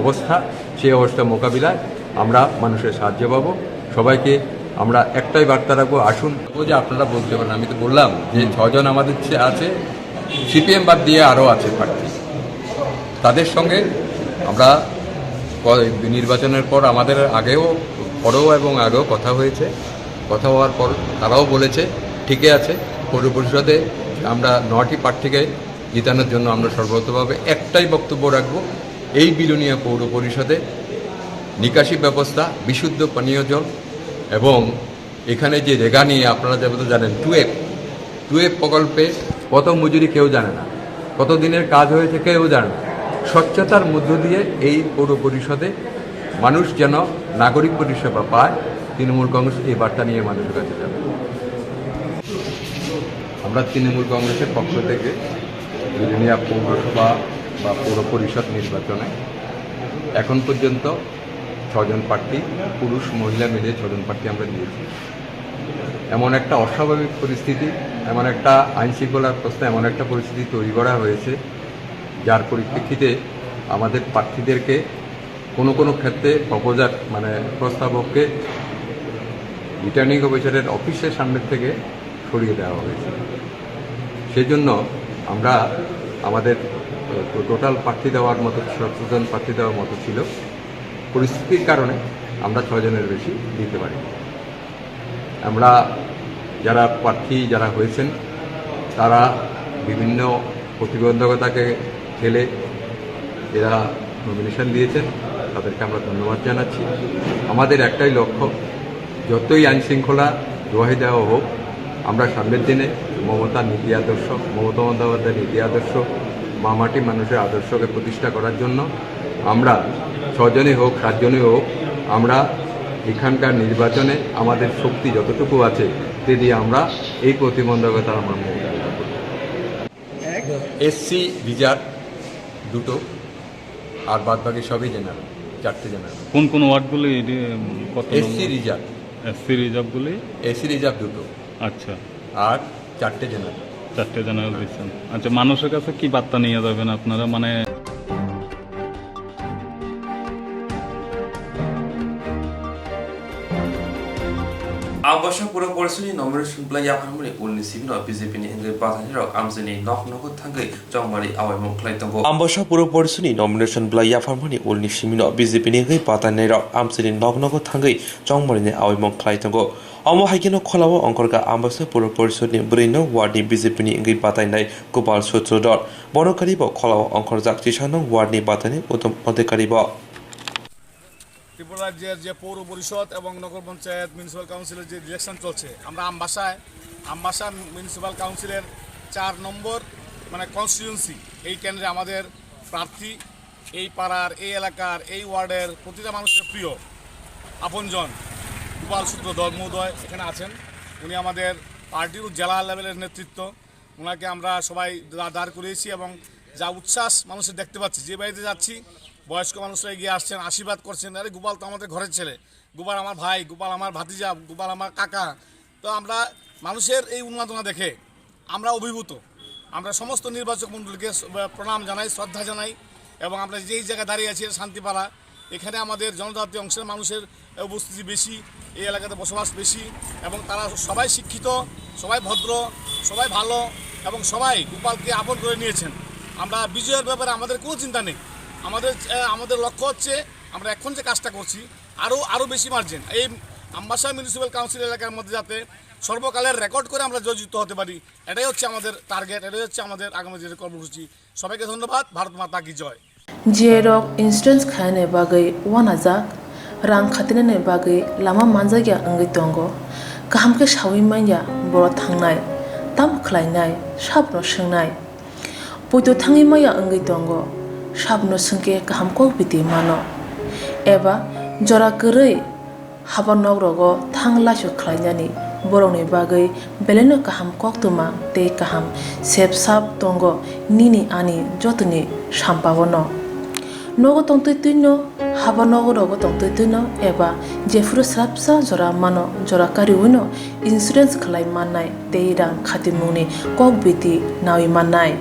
অবস্থা, সেই অবস্থা মোকাবিলায় আমরা মানুষের সাহায্য পাবো। সবাইকে আমরা একটাই বার্তা রাখবো, আসুন। ও যে আপনারা বলতে পারেন, আমি তো বললাম যে 6 জন আমাদের আছে, সিপিএম বাদ দিয়ে আরও আছে প্রার্থী। তাদের সঙ্গে আমরা নির্বাচনের পর আমাদের পরেও এবং আগেও কথা হয়েছে। কথা হওয়ার পর তারাও বলেছে ঠিকই আছে, পৌর পরিষদে আমরা 9টি প্রার্থীকে জিতানোর জন্য আমরা সর্বতভাবে একটাই বক্তব্য রাখব, এই বিলোনিয়া পৌর পরিষদে নিকাশি ব্যবস্থা, বিশুদ্ধ পানীয় জল এবং এখানে যে রেগা নিয়ে আপনারা যেহেতু জানেন, টুয়েব প্রকল্পে কত মজুরি কেউ জানে না, কত দিনের কাজ হয়েছে কেউ জানে না। স্বচ্ছতার মধ্য দিয়ে এই পৌর পরিষদে মানুষ যেন নাগরিক পরিষেবা পায়, তৃণমূল কংগ্রেস এই বার্তা নিয়ে মানুষের কাছে যাবে। আমরা তৃণমূল কংগ্রেসের পক্ষ থেকে বিলোনিয়া পৌরসভা বা পৌর পরিষদ নির্বাচনে এখন পর্যন্ত 6 জন প্রার্থী, পুরুষ মহিলা মিলিয়ে 6 জন প্রার্থী আমরা দিয়েছি। এমন একটা অস্বাভাবিক পরিস্থিতি, এমন একটা আইনশৃঙ্খলার প্রশ্নে এমন একটা পরিস্থিতি তৈরি করা হয়েছে, যার পরিপ্রেক্ষিতে আমাদের প্রার্থীদেরকে কোনো ক্ষেত্রে প্রস্তাবককে রিটার্নিং অফিসারের অফিসের সামনের থেকে সরিয়ে দেওয়া হয়েছে। সেই জন্য আমরা আমাদের টোটাল প্রার্থী দেওয়ার মতো 17 জন প্রার্থী দেওয়ার মতো ছিল, পরিস্থিতির কারণে আমরা 6 জনের বেশি দিতে পারি। আমরা যারা হয়েছেন তারা বিভিন্ন প্রতিবন্ধকতাকে ঠেলে এরা নমিনেশন দিয়েছেন, তাদেরকে আমরা ধন্যবাদ জানাচ্ছি। আমাদের একটাই লক্ষ্য, যতই আইনশৃঙ্খলা দোহাই দেওয়া হোক, আমরা সামনের দিনে মমতা বন্দ্যোপাধ্যায়ের নীতি আদর্শ, মামাটি মানুষের আদর্শকে প্রতিষ্ঠা করার জন্য আমরা 6 জনই হোক 7 জনই হোক, আমরা এখানকার নির্বাচনে আমাদের শক্তি যতটুকু আছে তে দিয়ে আমরা এই প্রতিবন্ধকতার আমরা মোকাবিলা করব। এসসি রিজার্ভ 2টো, আর বাদবাকি সবই জেনারেল, 4টে জেনারেল। কোন ওয়ার্ডগুলি? এসসি রিজার্ভগুলি 2টো, আচ্ছা, আর 4টে জেনারেল দিচ্ছেন। আচ্ছা, মানুষের কাছে কি বার্তা নিয়ে যাবেন আপনারা? মানে Ambasha pura porsuni nomination play yahamuni ulni sibno BJP ni engge bataniro amjeni noknogo thangai jongmari awaimo khlaitongo. Ambasha pura porsuni nomination play yahamuni ulni sibno BJP ni engge bataniro amjeni noknogo thangai jongmari ni awaimo khlaitongo. Amo haikino kholawo angkorga ambasha pura porsuni brino ward ni BJP ni engge batanai Gopal Sutrodor bonokaribo kholawo angkorjak chisanong ward ni batani utom odekaribo. Tripura রাজ্যের যে পৌর পরিষদ এবং নগর panchayat municipal কাউন্সিলের যে election চলছে, আমরা Ambassa municipal কাউন্সিলের 4 নম্বর কনস্টিটিউয়েন্সি, এই কেন্দ্রে আমাদের প্রার্থী এই পাড়ার, এই এলাকার, এই ওয়ার্ডের প্রতিটা মানুষের প্রিয় আপনজন গোপাল সূত্রধর মহোদয় এখানে আছেন। উনি আমাদের পার্টির জেলা লেভেলের নেতৃত্ব, ওনাকে আমরা সবাই দাঁড় করিয়েছি এবং যা উচ্ছ্বাস মানুষের দেখতে পাচ্ছি, যে বাড়িতে যাচ্ছি বয়স্ক মানুষরা এগিয়ে আসছেন, আশীর্বাদ করছেন। আরে গোপাল তো আমাদের ঘরের ছেলে, গোপাল আমার ভাই, গোপাল আমার ভাতিজা, গোপাল আমার কাকা। তো আমরা মানুষের এই উন্মাদনা দেখে আমরা অভিভূত। আমরা সমস্ত নির্বাচক মণ্ডলীকে প্রণাম জানাই, শ্রদ্ধা জানাই এবং আমরা যেই জায়গায় দাঁড়িয়ে আছি শান্তিপাড়া, এখানে আমাদের জনজাতি অংশের মানুষের উপস্থিতি বেশি, এই এলাকাতে বসবাস বেশি এবং তারা সবাই শিক্ষিত, সবাই ভদ্র, সবাই ভালো এবং সবাই গোপালকে আপন করে নিয়েছেন। আমরা বিজয়ের ব্যাপারে আমাদের কোনো চিন্তা নেই। আমাদের লক্ষ্য হচ্ছে আমরা এখন যে কাজটা করছি আরও বেশি মার্জিন এই আমবাসা মিউনিসিপ্যাল কাউন্সিল এলাকার মধ্যে যাতে সর্বকালের রেকর্ড করে আমরা জয়যুক্ত হতে পারি, এটাই হচ্ছে আমাদের টার্গেট, এটাই হচ্ছে আমাদের আগামী দিনের কর্মসূচি। সবাইকে ধন্যবাদ। ভারত মাতা কি জয়। জিএরক ইন্স্যুরেন্স খায়নে বাগৈ ওয়ানাজাক রাং খাতিনে বাগৈ লাमा मानजागिया अंगै दंगो गाहामके सावै माइया बर थांनाय ताम खलायनाय साबनो सोंनाय बयदो थाङै माइया अंगै दंगो साबनो सोंके गाहामको बिदि मानो एबा जरा गोरै हाबा नगरगो थांलासो खलायनानै बरंनि बागै बेलेनो गाहाम कक्तमा ते गाहाम सेब साब दंगो निनि आनि जतनि साम्पावनो nogo tongtui tuino haba nogo rogo tongtui tuino eba jefuru srapsa jora mano jora kari uino insurance khlai manai tei rang khatimuni kok biti nawi manai.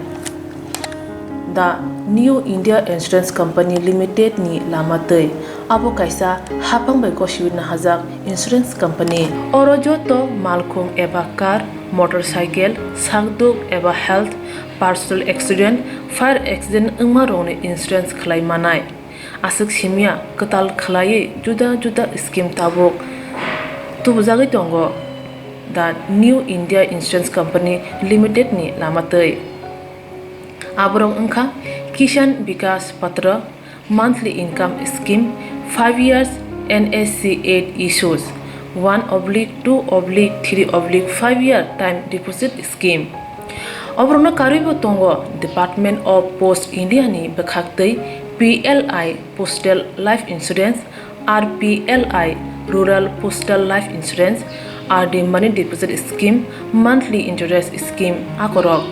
The New India Insurance Company Limited ni lamatei abo kaisa hapang bai koshiwin hajak insurance company oro joto malkhung eba car motorcycle sakduk eba health personal accident fire accident ungma rone insurance khlai manai asuk simia katal khlai juda juda scheme tabuk tubujagai tongo the New India Insurance Company Limited ni lamatei aborok ungkha Kishan Vikas Patra monthly income scheme 5 years NSC 8 issues 1/2/3/5 year time deposit scheme obrona karibo tongo Department of Post India ni bekhaktei PLI Postal Life Insurance RPLI Rural Postal Life Insurance RD Money Deposit Scheme monthly interest scheme akorok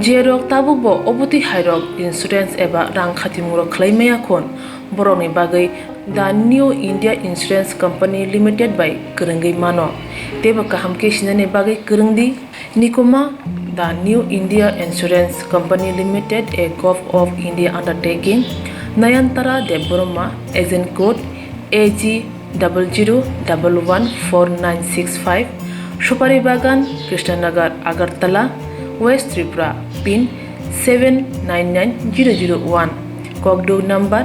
jerok tabukbo obuti hairok insurance eba rang khatimuro khlaimaya khon boroni bagai the New India Insurance Company Limited by Kurungai mano teba kahamke sinane bagai kurungdi nikoma the New India Insurance Company Limited a Gov of India undertaking Nayantara Deborma agent code AG 00114965 Shupari Bagan Krishnanagar Agartala West Tripura pin 799001 Kokdo number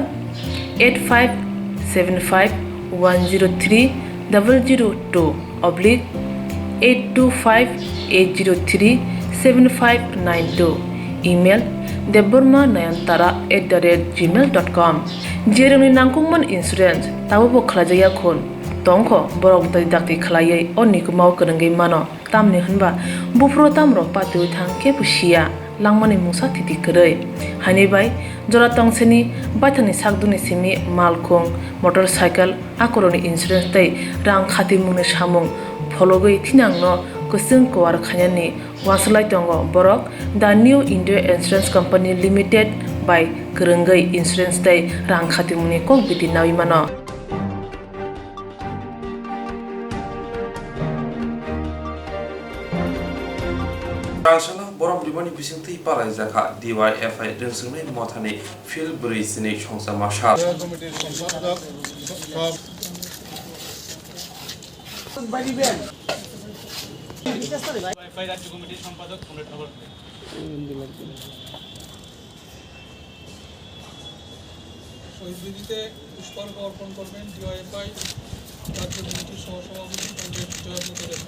8575102825-825-803-7592 email debormanayantara@gmail.com jeroni nangkungman insurance tabo khlajaya khon tongkho borok dai dakti khlaiye onikumau kurungai mano tamni hanba bufro tamro patu thang ke pusia langmani musa titi korei hani bai jora tongseni bathani sakduni simi malkhung motorcycle akoroni insurance tai rang khati mungni samung phologoi thinangno kusung kwar khanyani waslai tongo borok the New India Insurance Company Limited by Kurungai insurance tai rang khati mungni kok biti nawi mano Rangshala borok rimani bisingti parai jaka DYFI ringsungni mothani fil bri sini chongsa mashal DYFI রাজ্য কমিটির সম্পাদক পুনর্নগর শহীদ বেদিতে পুষ্পার্ঘ অর্পণ করবেন DYFI রাজ্য কমিটির সহসভাপতি পণ্ডিত জয়প্রদ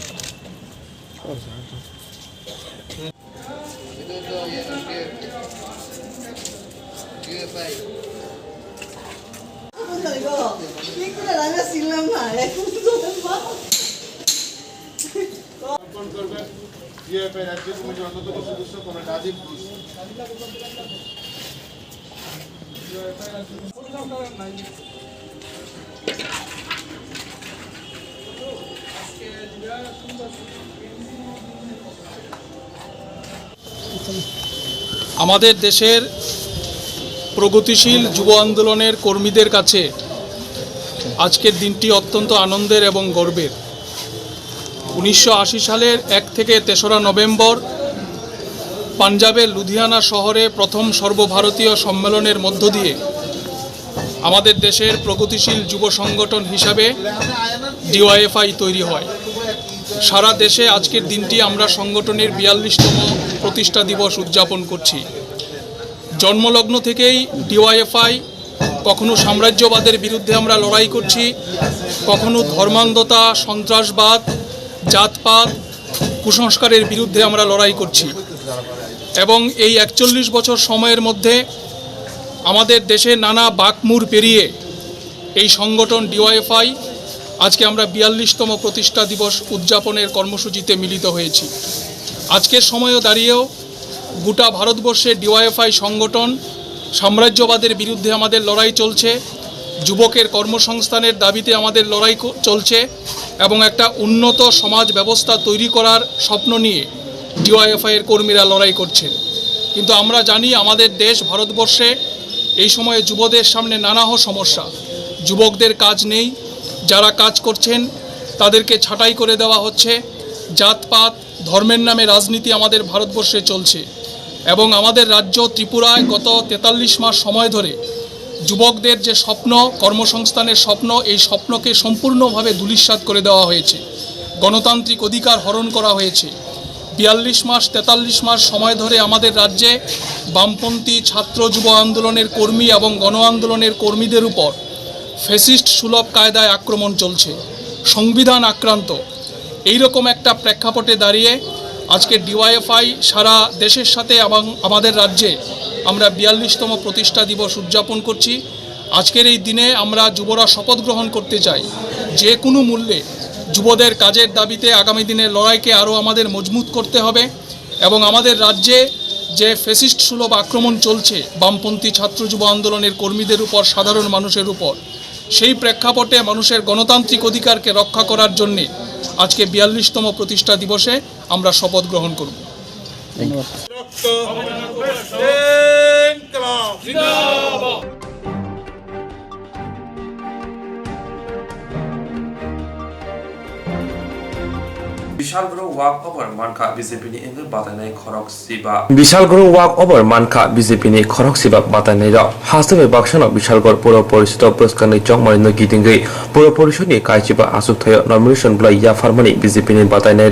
রাজ্য কমিটির অন্যতম সদস্য কমরেড রাজীব ঘোষ আমাদের দেশের প্রগতিশীল যুব আন্দোলনের কর্মীদের কাছে আজকের দিনটি অত্যন্ত আনন্দের এবং গর্বের 1980 সালের 1 থেকে 3রা নভেম্বর পাঞ্জাবের লুধিয়ানা শহরে প্রথম সর্বভারতীয় সম্মেলনের মধ্য দিয়ে আমাদের দেশের প্রগতিশীল যুব সংগঠন হিসাবে DYFI তৈরি হয় সারা দেশে আজকের দিনটি আমরা সংগঠনের 42তম প্রতিষ্ঠা দিবস উদযাপন করছি জন্মলগ্ন থেকেই DYFI কখনো সাম্রাজ্যবাদের বিরুদ্ধে আমরা লড়াই করছি কখনো ধর্মান্ধতা সন্ত্রাসবাদ জাতপাত কুসংস্কারের বিরুদ্ধে আমরা লড়াই করছি এবং এই 41 বছর সময়ের মধ্যে আমাদের দেশে নানা বাঁকমুড় পেরিয়ে এই সংগঠন DYFI আজকে আমরা 42তম প্রতিষ্ঠা দিবস উদযাপনের কর্মসূচিতে মিলিত হয়েছি আজকের সময়ও দাঁড়িয়েও গোটা ভারতবর্ষে DYFI সংগঠন সাম্রাজ্যবাদের বিরুদ্ধে আমাদের লড়াই চলছে যুবকের কর্মসংস্থানের দাবিতে আমাদের লড়াই চলছে এবং একটা উন্নত সমাজ ব্যবস্থা তৈরি করার স্বপ্ন নিয়ে DYFI এর কর্মীরা লড়াই করছেন কিন্তু আমরা জানি আমাদের দেশ ভারতবর্ষে এই সময়ে যুবদের সামনে নানাহ সমস্যা। যুবকদের কাজ নেই, যারা কাজ করছেন তাদেরকে ছাঁটাই করে দেওয়া হচ্ছে। জাতপাত ধর্মের নামে রাজনীতি আমাদের ভারতবর্ষে চলছে এবং আমাদের রাজ্য ত্রিপুরায় গত 43 মাস সময় ধরে যুবকদের যে স্বপ্ন, কর্মসংস্থানের স্বপ্ন, এই স্বপ্নকে সম্পূর্ণভাবে ধূলিসাৎ করে দেওয়া হয়েছে। গণতান্ত্রিক অধিকার হরণ করা হয়েছে। 42 মাস 43 মাস সময় ধরে আমাদের রাজ্যে বামপন্থী ছাত্র যুব আন্দোলনের কর্মী এবং গণ আন্দোলনের কর্মীদের উপর ফ্যাসিস্ট সুলভ কায়দায় আক্রমণ চলছে, সংবিধান আক্রান্ত। এইরকম একটা প্রেক্ষাপটে দাঁড়িয়ে আজকে ডিওয়াইএফআই সারা দেশের সাথে এবং আমাদের রাজ্যে আমরা 42তম প্রতিষ্ঠা দিবস উদযাপন করছি। আজকের এই দিনে আমরা যুবরা শপথ গ্রহণ করতে চাই যে কোনো মূল্যে যুবদের কাজের দাবিতে আগামী দিনের লড়াইকে আরও আমাদের মজবুত করতে হবে এবং আমাদের রাজ্যে যে ফ্যাসিস্ট সুলভ আক্রমণ চলছে বামপন্থী ছাত্র যুব আন্দোলনের কর্মীদের উপর, সাধারণ মানুষের উপর, সেই প্রেক্ষাপটে মানুষের গণতান্ত্রিক অধিকারকে রক্ষা করার জন্যে আজকে 42তম প্রতিষ্ঠা দিবসে আমরা শপথ গ্রহণ করব। বিশালগড় ওয়াক ওভার মানকা বিজেপিनि एंगल बादायनाय खरक सिबा বিশালগড় ওয়াক ওভার মানকা বিজেপিनि खरक सिबा बादायनाय हासबे बाक्सानो बिशालगढ़ पौर परिषद पुरस्कारनि चंगमारिनो गिदिंगै पौर परिषदनि कायचिबा आसुकथाय नमिनेशन ब्ला याफारमानि बिजेपिनि बादायनाय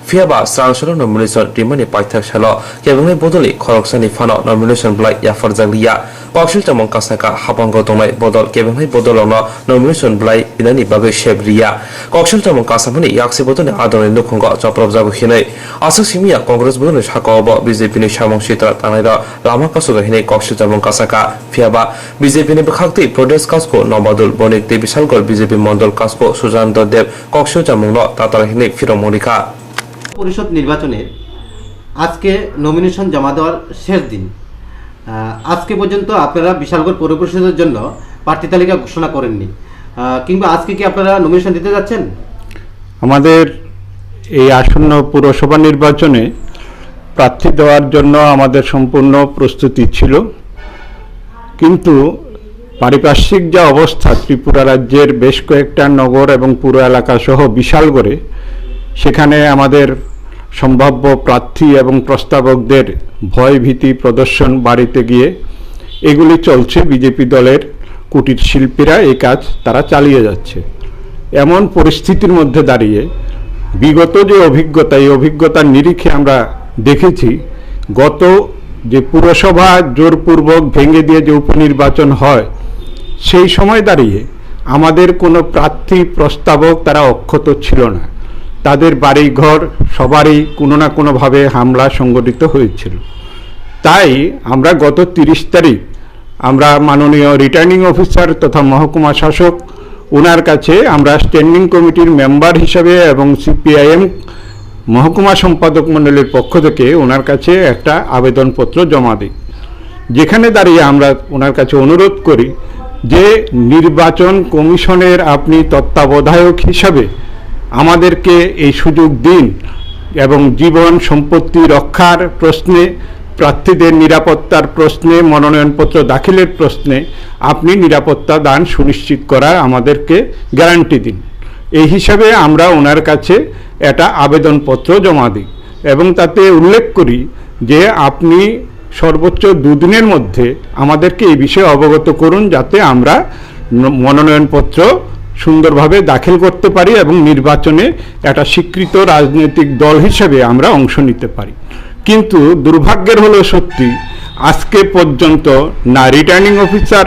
फियाबा स्रांसर नमिनेशन टिमानि पाइथाकसालो केबंनि बदलि खरकसानि फानो नमिनेशन ब्ला याफारजागलिया कौशल चमन कासाका हाबांगो दंनाय बदल केबंनि बदलावनो नमिनेशन ब्लाय बिनानि बागै शेब्रिया कौशल चमन कासामनि याक्से बदलनि आदरनि नुखंगो चप्रब जागुखिनै आसक सिमिया कांग्रेस बदलनि साकावबो बिजेपिनि सामं सित्रा तानायरा लामा कासुगाहिनै कौशल चमन कासाका फियाबा बिजेपिनि बखाक्ति प्रदेश कासको नबादुल बनिक दे बिशालगढ़ बिजेपि मंडल कासको सुजानंद देव कौशल चमंनो तातारहिनै फिरमनिका পরিষদ নির্বাচনে আজকে নমিনেশন জমা দেওয়ার শেষ দিন। আজকে পর্যন্ত আপনারা বিশালগড় পৌর পরিষদের জন্য প্রার্থী তালিকা ঘোষণা করেননি, কিংবা আজকে কি আপনারা নমিনেশন দিতে যাচ্ছেন? আমাদের এই আসন্ন পৌরসভা নির্বাচনে প্রার্থী দেওয়ার জন্য আমাদের সম্পূর্ণ প্রস্তুতি ছিল, কিন্তু পারিপার্শ্বিক যা অবস্থা ত্রিপুরা রাজ্যের বেশ কয়েকটা নগর এবং পুরো এলাকা সহ বিশালগড়ে, সেখানে আমাদের সম্ভাব্য প্রার্থী এবং প্রস্তাবকদের ভয় ভীতি প্রদর্শন বাড়িতে গিয়ে এগুলি চলছে। বিজেপি দলের কুটির শিল্পীরা এই কাজ তারা চালিয়ে যাচ্ছে। এমন পরিস্থিতির মধ্যে দাঁড়িয়ে বিগত যে অভিজ্ঞতা, এই অভিজ্ঞতার নিরিখে আমরা দেখেছি গত যে পুরসভা জোরপূর্বক ভেঙে দিয়ে যে উপনির্বাচন হয়, সেই সময় দাঁড়িয়ে আমাদের কোনো প্রার্থী প্রস্তাবক তারা অক্ষত ছিল না। তাদের বাড়িঘর সবারই কোনো না কোনোভাবে হামলা সংগঠিত হয়েছিল। তাই আমরা গত 30 তারিখ আমরা মাননীয় রিটার্নিং অফিসার তথা মহকুমা শাসক ওনার কাছে আমরা স্ট্যান্ডিং কমিটির মেম্বার হিসাবে এবং সিপিআইএম মহকুমা সম্পাদক মণ্ডলীর পক্ষ থেকে ওনার কাছে একটা আবেদনপত্র জমা দিই, যেখানে দাঁড়িয়ে আমরা ওনার কাছে অনুরোধ করি যে নির্বাচন কমিশনের আপনি তত্ত্বাবধায়ক হিসাবে আমাদেরকে এই সুযোগ দিন এবং জীবন সম্পত্তি রক্ষার প্রশ্নে, প্রার্থীদের নিরাপত্তার প্রশ্নে, মনোনয়নপত্র দাখিলের প্রশ্নে আপনি নিরাপত্তা দান সুনিশ্চিত করার আমাদেরকে গ্যারান্টি দিন। এই হিসাবে আমরা ওনার কাছে একটা আবেদনপত্র জমা দিই এবং তাতে উল্লেখ করি যে আপনি সর্বোচ্চ 2 দিনের মধ্যে আমাদেরকে এই বিষয়ে অবগত করুন, যাতে আমরা মনোনয়নপত্র সুন্দরভাবে দাখিল করতে পারি এবং নির্বাচনে একটা স্বীকৃত রাজনৈতিক দল হিসেবে আমরা অংশ নিতে পারি। কিন্তু দুর্ভাগ্যের হলো সত্যি আজকে পর্যন্ত না রিটার্নিং অফিসার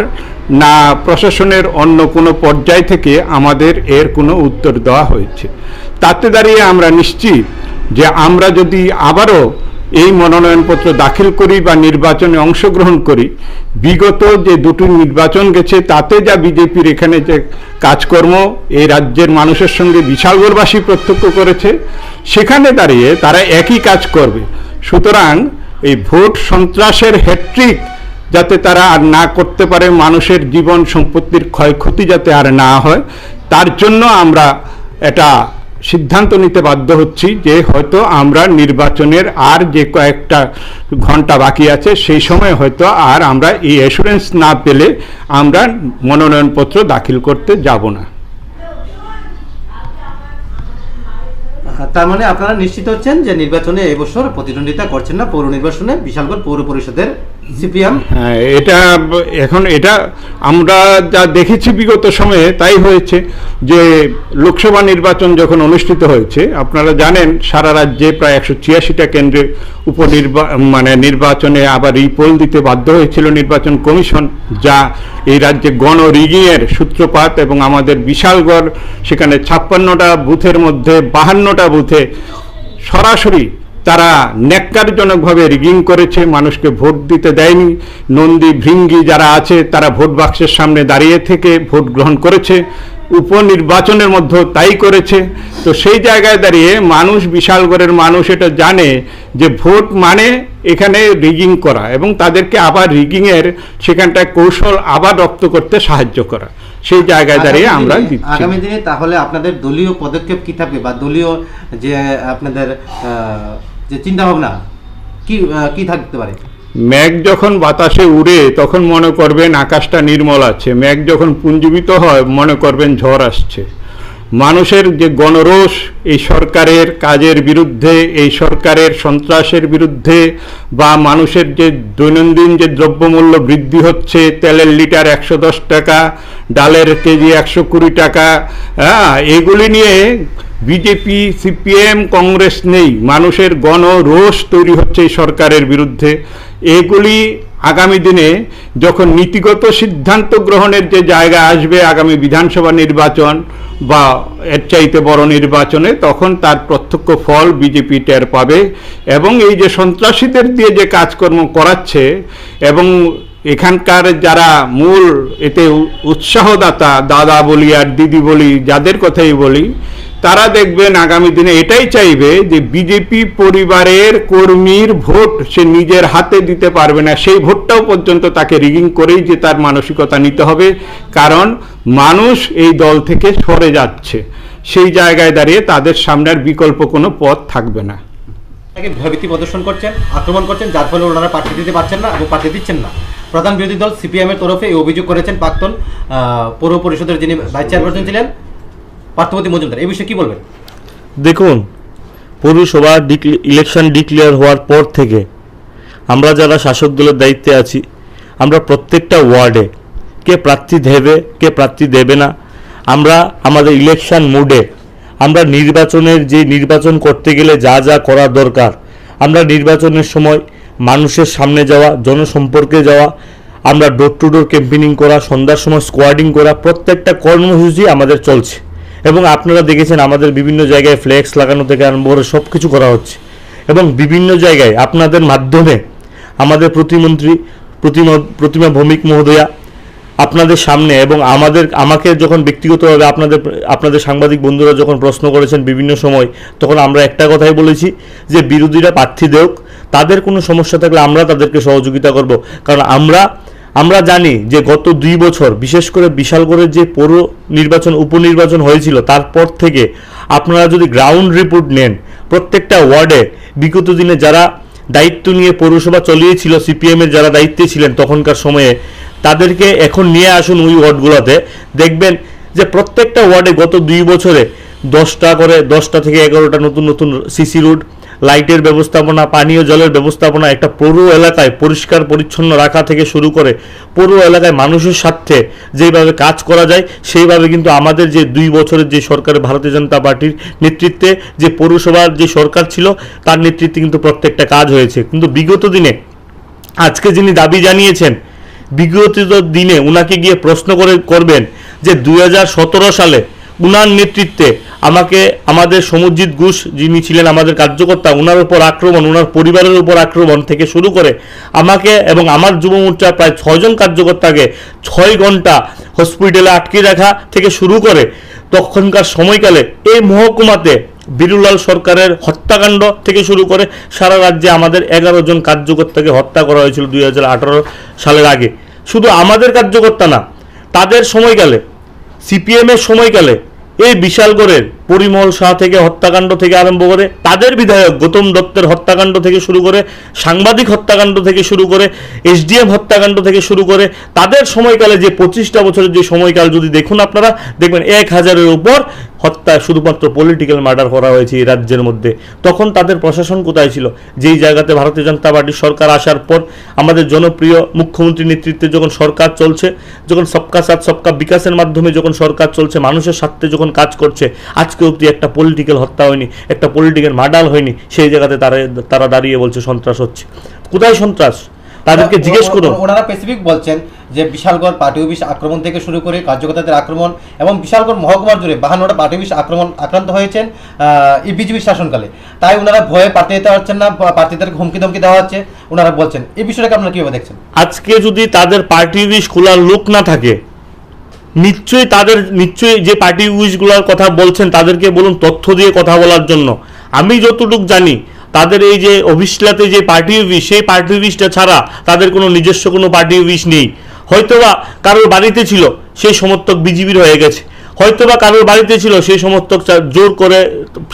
না প্রশাসনের অন্য কোনো পর্যায় থেকে আমাদের এর কোনো উত্তর দেওয়া হয়েছে। তাতে দাঁড়িয়ে আমরা নিশ্চিত যে আমরা যদি আবারও এই মনোনয়নপত্র দাখিল করি বা নির্বাচনে অংশগ্রহণ করি, বিগত যে 2টি নির্বাচন গেছে তাতে যা বিজেপির এখানে যে কাজকর্ম এই রাজ্যের মানুষের সঙ্গে বিশালগড়বাসী প্রত্যক্ষ করেছে, সেখানে দাঁড়িয়ে তারা একই কাজ করবে। সুতরাং এই ভোট সন্ত্রাসের হ্যাট্রিক যাতে তারা আর না করতে পারে, মানুষের জীবন সম্পত্তির ক্ষয়ক্ষতি যাতে আর না হয়, তার জন্য আমরা এটা সিদ্ধান্ত নিতে বাধ্য হচ্ছি যে হয়তো আমরা নির্বাচনের আর যে কয়েকটা ঘন্টা বাকি আছে সেই সময় হয়তো আর আমরা এই অ্যাসুরেন্স না পেলে আমরা মনোনয়নপত্র দাখিল করতে যাব না। তার মানে আপনারা নিশ্চিত হচ্ছেন যে নির্বাচনে এবছর প্রতিদ্বন্দ্বিতা করছেন না পৌর নির্বাচনে বিশালগড় পৌর পরিষদের সিপিএম? হ্যাঁ, এটা আমরা যা দেখেছি বিগত সময়ে তাই হয়েছে যে লোকসভা নির্বাচন যখন অনুষ্ঠিত হয়েছে, আপনারা জানেন সারা রাজ্যে প্রায় 186টা কেন্দ্রে নির্বাচনে আবার রিপোল দিতে বাধ্য হয়েছিল নির্বাচন কমিশন, যা এই রাজ্যে গণ রিগিংয়ের সূত্রপাত। এবং আমাদের বিশালগড় সেখানে 56টা বুথের মধ্যে 52টা বুথে সরাসরি তারা ন্যাক্কারজনকভাবে রিগিং করেছে, মানুষকে ভোট দিতে দেয়নি। নন্দী ভৃঙ্গি যারা আছে তারা ভোট বাক্সের সামনে দাঁড়িয়ে থেকে ভোট গ্রহণ করেছে, উপনির্বাচনের মধ্যেও তাই করেছে। তো সেই জায়গায় দাঁড়িয়ে মানুষ, বিশালগড়ের মানুষ এটা জানে যে ভোট মানে এখানে রিগিং করা এবং তাদেরকে আবার রিগিংয়ের সেখানটায় কৌশল আবার রপ্ত করতে সাহায্য করা। সেই জায়গায় দাঁড়িয়ে আমরা আগামী দিনে তাহলে আপনাদের দলীয় পদক্ষেপ কি থাকবে বা দলীয় যে আপনাদের যে চিন্তা ভাবনা কি থাকতে পারে? মেঘ যখন বাতাসে উড়ে তখন মনে করবেন আকাশটা নির্মল আছে, মেঘ যখন পুঞ্জীবিত হয় মনে করবেন ঝড় আসছে। মানুষের যে গণরোষ এই সরকারের কাজের বিরুদ্ধে, এই সরকারের সন্ত্রাসের বিরুদ্ধে, বা মানুষের যে দৈনন্দিন যে দ্রব্যমূল্য বৃদ্ধি হচ্ছে, তেলের লিটার 110 টাকা, ডালের কেজি 120 টাকা, এগুলি নিয়ে বিজেপি, সিপিএম, কংগ্রেস নেই, মানুষের গণরোষ তৈরি হচ্ছে এই সরকারের বিরুদ্ধে। এগুলি আগামী দিনে যখন নীতিগত সিদ্ধান্ত গ্রহণের যে জায়গা আসবে আগামী বিধানসভা নির্বাচন বা এর চাইতে বড় নির্বাচনে, তখন তার প্রত্যক্ষ ফল বিজেপি টের পাবে। এবং এই যে সন্ত্রাসীদের দিয়ে যে কাজকর্ম করাচ্ছে এবং এখানকার যারা মূল এতে উৎসাহদাতা, দাদা বলি আর দিদি বলি, যাদের কথাই বলি, তারা দেখবেন আগামী দিনে এটাই চাইবে যে বিজেপি পরিবারের কর্মীর ভোট সে নিজের হাতে দিতে পারবে না, সেই ভোটটাও পর্যন্ত তাকে রিগিং করেই যে তার মানসিকতা নিতে হবে, কারণ মানুষ এই দল থেকে সরে যাচ্ছে। সেই জায়গায় দাঁড়িয়ে তাদের সামনের বিকল্প কোনো পথ থাকবে না। ভয়ভীতি প্রদর্শন করছেন, আক্রমণ করছেন, যার ফলে ওনারা প্রার্থী দিতে পারছেন না এবং প্রার্থী দিচ্ছেন না। প্রধান বিরোধী দল সিপিএম এর তরফে এই অভিযোগ করেছেন প্রাক্তন পৌর পরিষদের যিনি ভাইস চেয়ারপারসন ছিলেন পার্থবতী মজুমদার। এই বিষয়ে কি বলবেন? দেখুন, পৌরসভা ইলেকশন ডিক্লেয়ার হওয়ার পর থেকে আমরা যারা শাসক দলের দায়িত্বে আছি, আমরা প্রত্যেকটা ওয়ার্ডে কে প্রার্থী দেবে কে প্রার্থী দেবে না, আমরা আমাদের ইলেকশন মোডে আমরা নির্বাচন করতে গেলে যা যা করা দরকার, আমরা নির্বাচনের সময় মানুষের সামনে যাওয়া, জনসম্পর্কে যাওয়া, আমরা ডোর টু ডোর ক্যাম্পেইনিং করা, সন্ধ্যার সময় স্কোয়াডিং করা, প্রত্যেকটা কর্মসূচি আমাদের চলছে। এবং আপনারা দেখেছেন আমাদের বিভিন্ন জায়গায় ফ্লেক্স লাগানো থেকে আরম্ভ করে সব কিছু করা হচ্ছে। এবং বিভিন্ন জায়গায় আপনাদের মাধ্যমে আমাদের প্রতিমন্ত্রী প্রতিমা ভৌমিক মহোদয়া আপনাদের সামনে এবং আমাকে যখন ব্যক্তিগতভাবে আপনাদের সাংবাদিক বন্ধুরা যখন প্রশ্ন করেছেন বিভিন্ন সময়, তখন আমরা একটা কথাই বলেছি যে বিরোধীরা প্রার্থী দেওক, তাদের কোনো সমস্যা থাকলে আমরা তাদেরকে সহযোগিতা করব। কারণ আমরা জানি যে গত 2 বছর বিশেষ করে বিশালগড়ের যে পৌর নির্বাচন উপনির্বাচন হয়েছিল, তারপর থেকে আপনারা যদি গ্রাউন্ড রিপোর্ট নেন, প্রত্যেকটা ওয়ার্ডে বিগত দিনে যারা দায়িত্ব নিয়ে পৌরসভা চালিয়েছিল, সিপিএমের যারা দায়িত্বে ছিলেন তখনকার সময়ে, তাদেরকে এখন নিয়ে আসুন ওই ওয়ার্ডগুলোতে, দেখবেন যে প্রত্যেকটা ওয়ার্ডে গত 2 বছরে 10টা থেকে 11টা নতুন সিসি রোড, লাইটের ব্যবস্থাপনা, পানীয় জলের ব্যবস্থাপনা, একটা পৌর এলাকায় পরিষ্কার পরিচ্ছন্ন রাখা থেকে শুরু করে পৌর এলাকায় মানুষের স্বার্থে যেভাবে কাজ করা যায় সেইভাবে কিন্তু আমাদের যে 2 বছরের যে সরকারের ভারতীয় জনতা পার্টির নেতৃত্বে যে পৌরসভার যে সরকার ছিল তার নেতৃত্বে কিন্তু প্রত্যেকটা কাজ হয়েছে। কিন্তু বিগত দিনে আজকে যিনি দাবি জানিয়েছেন, বিগত দিনে উনাকে গিয়ে প্রশ্ন করবেন যে 2017 সালে উনার নেতৃত্বে আমাদের সমরজিৎ ঘোষ যিনি ছিলেন আমাদের কার্যকর্তা, উনার উপর আক্রমণ, উনার পরিবারের উপর আক্রমণ থেকে শুরু করে আমাকে এবং আমার যুব মোর্চার প্রায় 6 জন কার্যকর্তাকে 6 ঘন্টা হসপিটালে আটকে রাখা থেকে শুরু করে তখনকার সময়কালে এই মহকুমাতে বিরুলাল সরকারের হত্যাকাণ্ড থেকে শুরু করে সারা রাজ্যে আমাদের 11 জন কার্যকর্তাকে হত্যা করা হয়েছিল 2018 সালের আগে। শুধু আমাদের কার্যকর্তা না, তাদের সময়কালে সিপিএমের সময়কালে এই বিশালগড়ের পরিমল শাহ থেকে হত্যাকাণ্ড থেকে আরম্ভ করে, তাদের বিধায়ক গৌতম দত্তের হত্যাকাণ্ড থেকে শুরু করে, সাংবাদিক হত্যাকাণ্ড থেকে শুরু করে, এসডিএম হত্যাকাণ্ড থেকে শুরু করে, তাদের সময়কালে যে 25টা বছরের যে সময়কাল যদি দেখুন আপনারা দেখবেন 1000-এর উপর হত্যা শুধুমাত্র পলিটিক্যাল মার্ডার করা হয়েছে এই রাজ্যের মধ্যে। তখন তাদের প্রশাসন কোথায় ছিল? যেই জায়গাতে ভারতীয় জনতা পার্টির সরকার আসার পর আমাদের জনপ্রিয় মুখ্যমন্ত্রীর নেতৃত্বে যখন সরকার চলছে, যখন সবকা সাথ সবকা বিকাশের মাধ্যমে যখন সরকার চলছে, মানুষের স্বার্থে যখন কাজ করছে, আজকে অবধি একটা পলিটিক্যাল হত্যা হয়নি, একটা পলিটিক্যাল মার্ডার হয়নি। সেই জায়গাতে তারা দাঁড়িয়ে বলছে সন্ত্রাস হচ্ছে। কোথায় সন্ত্রাস? তাদেরকে জিজ্ঞেস করুন। ওনারা স্পেসিফিক বলছেন যে বিশালগড় পার্টি অফিস আক্রমণ থেকে শুরু করে কার্যকর্তাদের আক্রমণ এবং বিশালগড় মহকুমার জুড়ে 52টা পার্টি অফিস আক্রান্ত হয়েছেন এই বিজেপির শাসনকালে। তাই ওনারা ভয়ে প্রার্থী দিতে পারছেন না, প্রার্থীদেরকে হুমকি ধমকি দেওয়া হচ্ছে ওনারা বলছেন। এই বিষয়টাকে আপনারা কীভাবে দেখছেন? আজকে যদি তাদের পার্টি অফিস খোলার লোক না থাকে, নিশ্চয়ই যে পার্টি অফিসগুলোর কথা বলছেন তাদেরকে বলুন তথ্য দিয়ে কথা বলার জন্য। আমি যতটুকু জানি তাদের এই যে অফিসটাতে যে পার্টি অফিস, সেই পার্টি অফিসটা ছাড়া তাদের কোনো নিজস্ব কোনো পার্টি অফিস নেই। হয়তোবা কারোর বাড়িতে ছিল, সেই সমর্থক বিজেপির হয়ে গেছে। হয়তোবা কারোর বাড়িতে ছিল, সেই সমর্থক জোর করে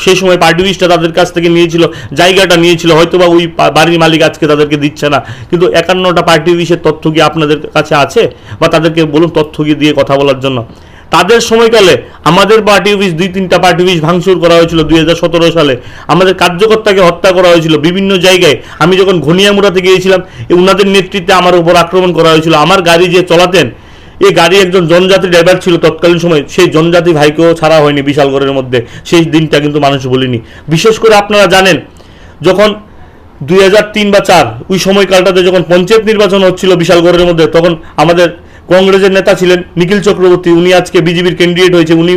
সেই সময় পার্টি অফিসটা তাদের কাছ থেকে নিয়েছিল, জায়গাটা নিয়েছিল। হয়তোবা ওই বাড়ির মালিক আজকে তাদেরকে দিচ্ছে না। কিন্তু 51টা পার্টি অফিসের তথ্য কি আপনাদের কাছে আছে? বা তাদেরকে বলুন তথ্য দিয়ে কথা বলার জন্য। তাদের সময়কালে আমাদের পার্টি অফিস 2-3টা পার্টি অফিস ভাঙচুর করা হয়েছিল 2017 সালে। আমাদের কার্যকর্তাকে হত্যা করা হয়েছিল বিভিন্ন জায়গায়। আমি যখন ঘনিয়ামুড়াতে গিয়েছিলাম, ওনাদের নেতৃত্বে আমার উপর আক্রমণ করা হয়েছিল। আমার গাড়ি যে চলাতেন, এই গাড়ি একজন জনজাতি ড্রাইভার ছিল তৎকালীন সময়, সেই জনজাতি ভাইকেও ছাড়া হয়নি বিশালগড়ের মধ্যে। সেই দিনটা কিন্তু মানুষ বলিনি। বিশেষ করে আপনারা জানেন যখন 2003 বা 2004 ওই সময়কালটাতে যখন পঞ্চায়েত নির্বাচন হচ্ছিল বিশালগড়ের মধ্যে, তখন আমাদের কংগ্রেসের নেতা ছিলেন নিখিল চক্রবর্তী। উনি আজকে বিজেপির ক্যান্ডিডেট হয়েছে। উনি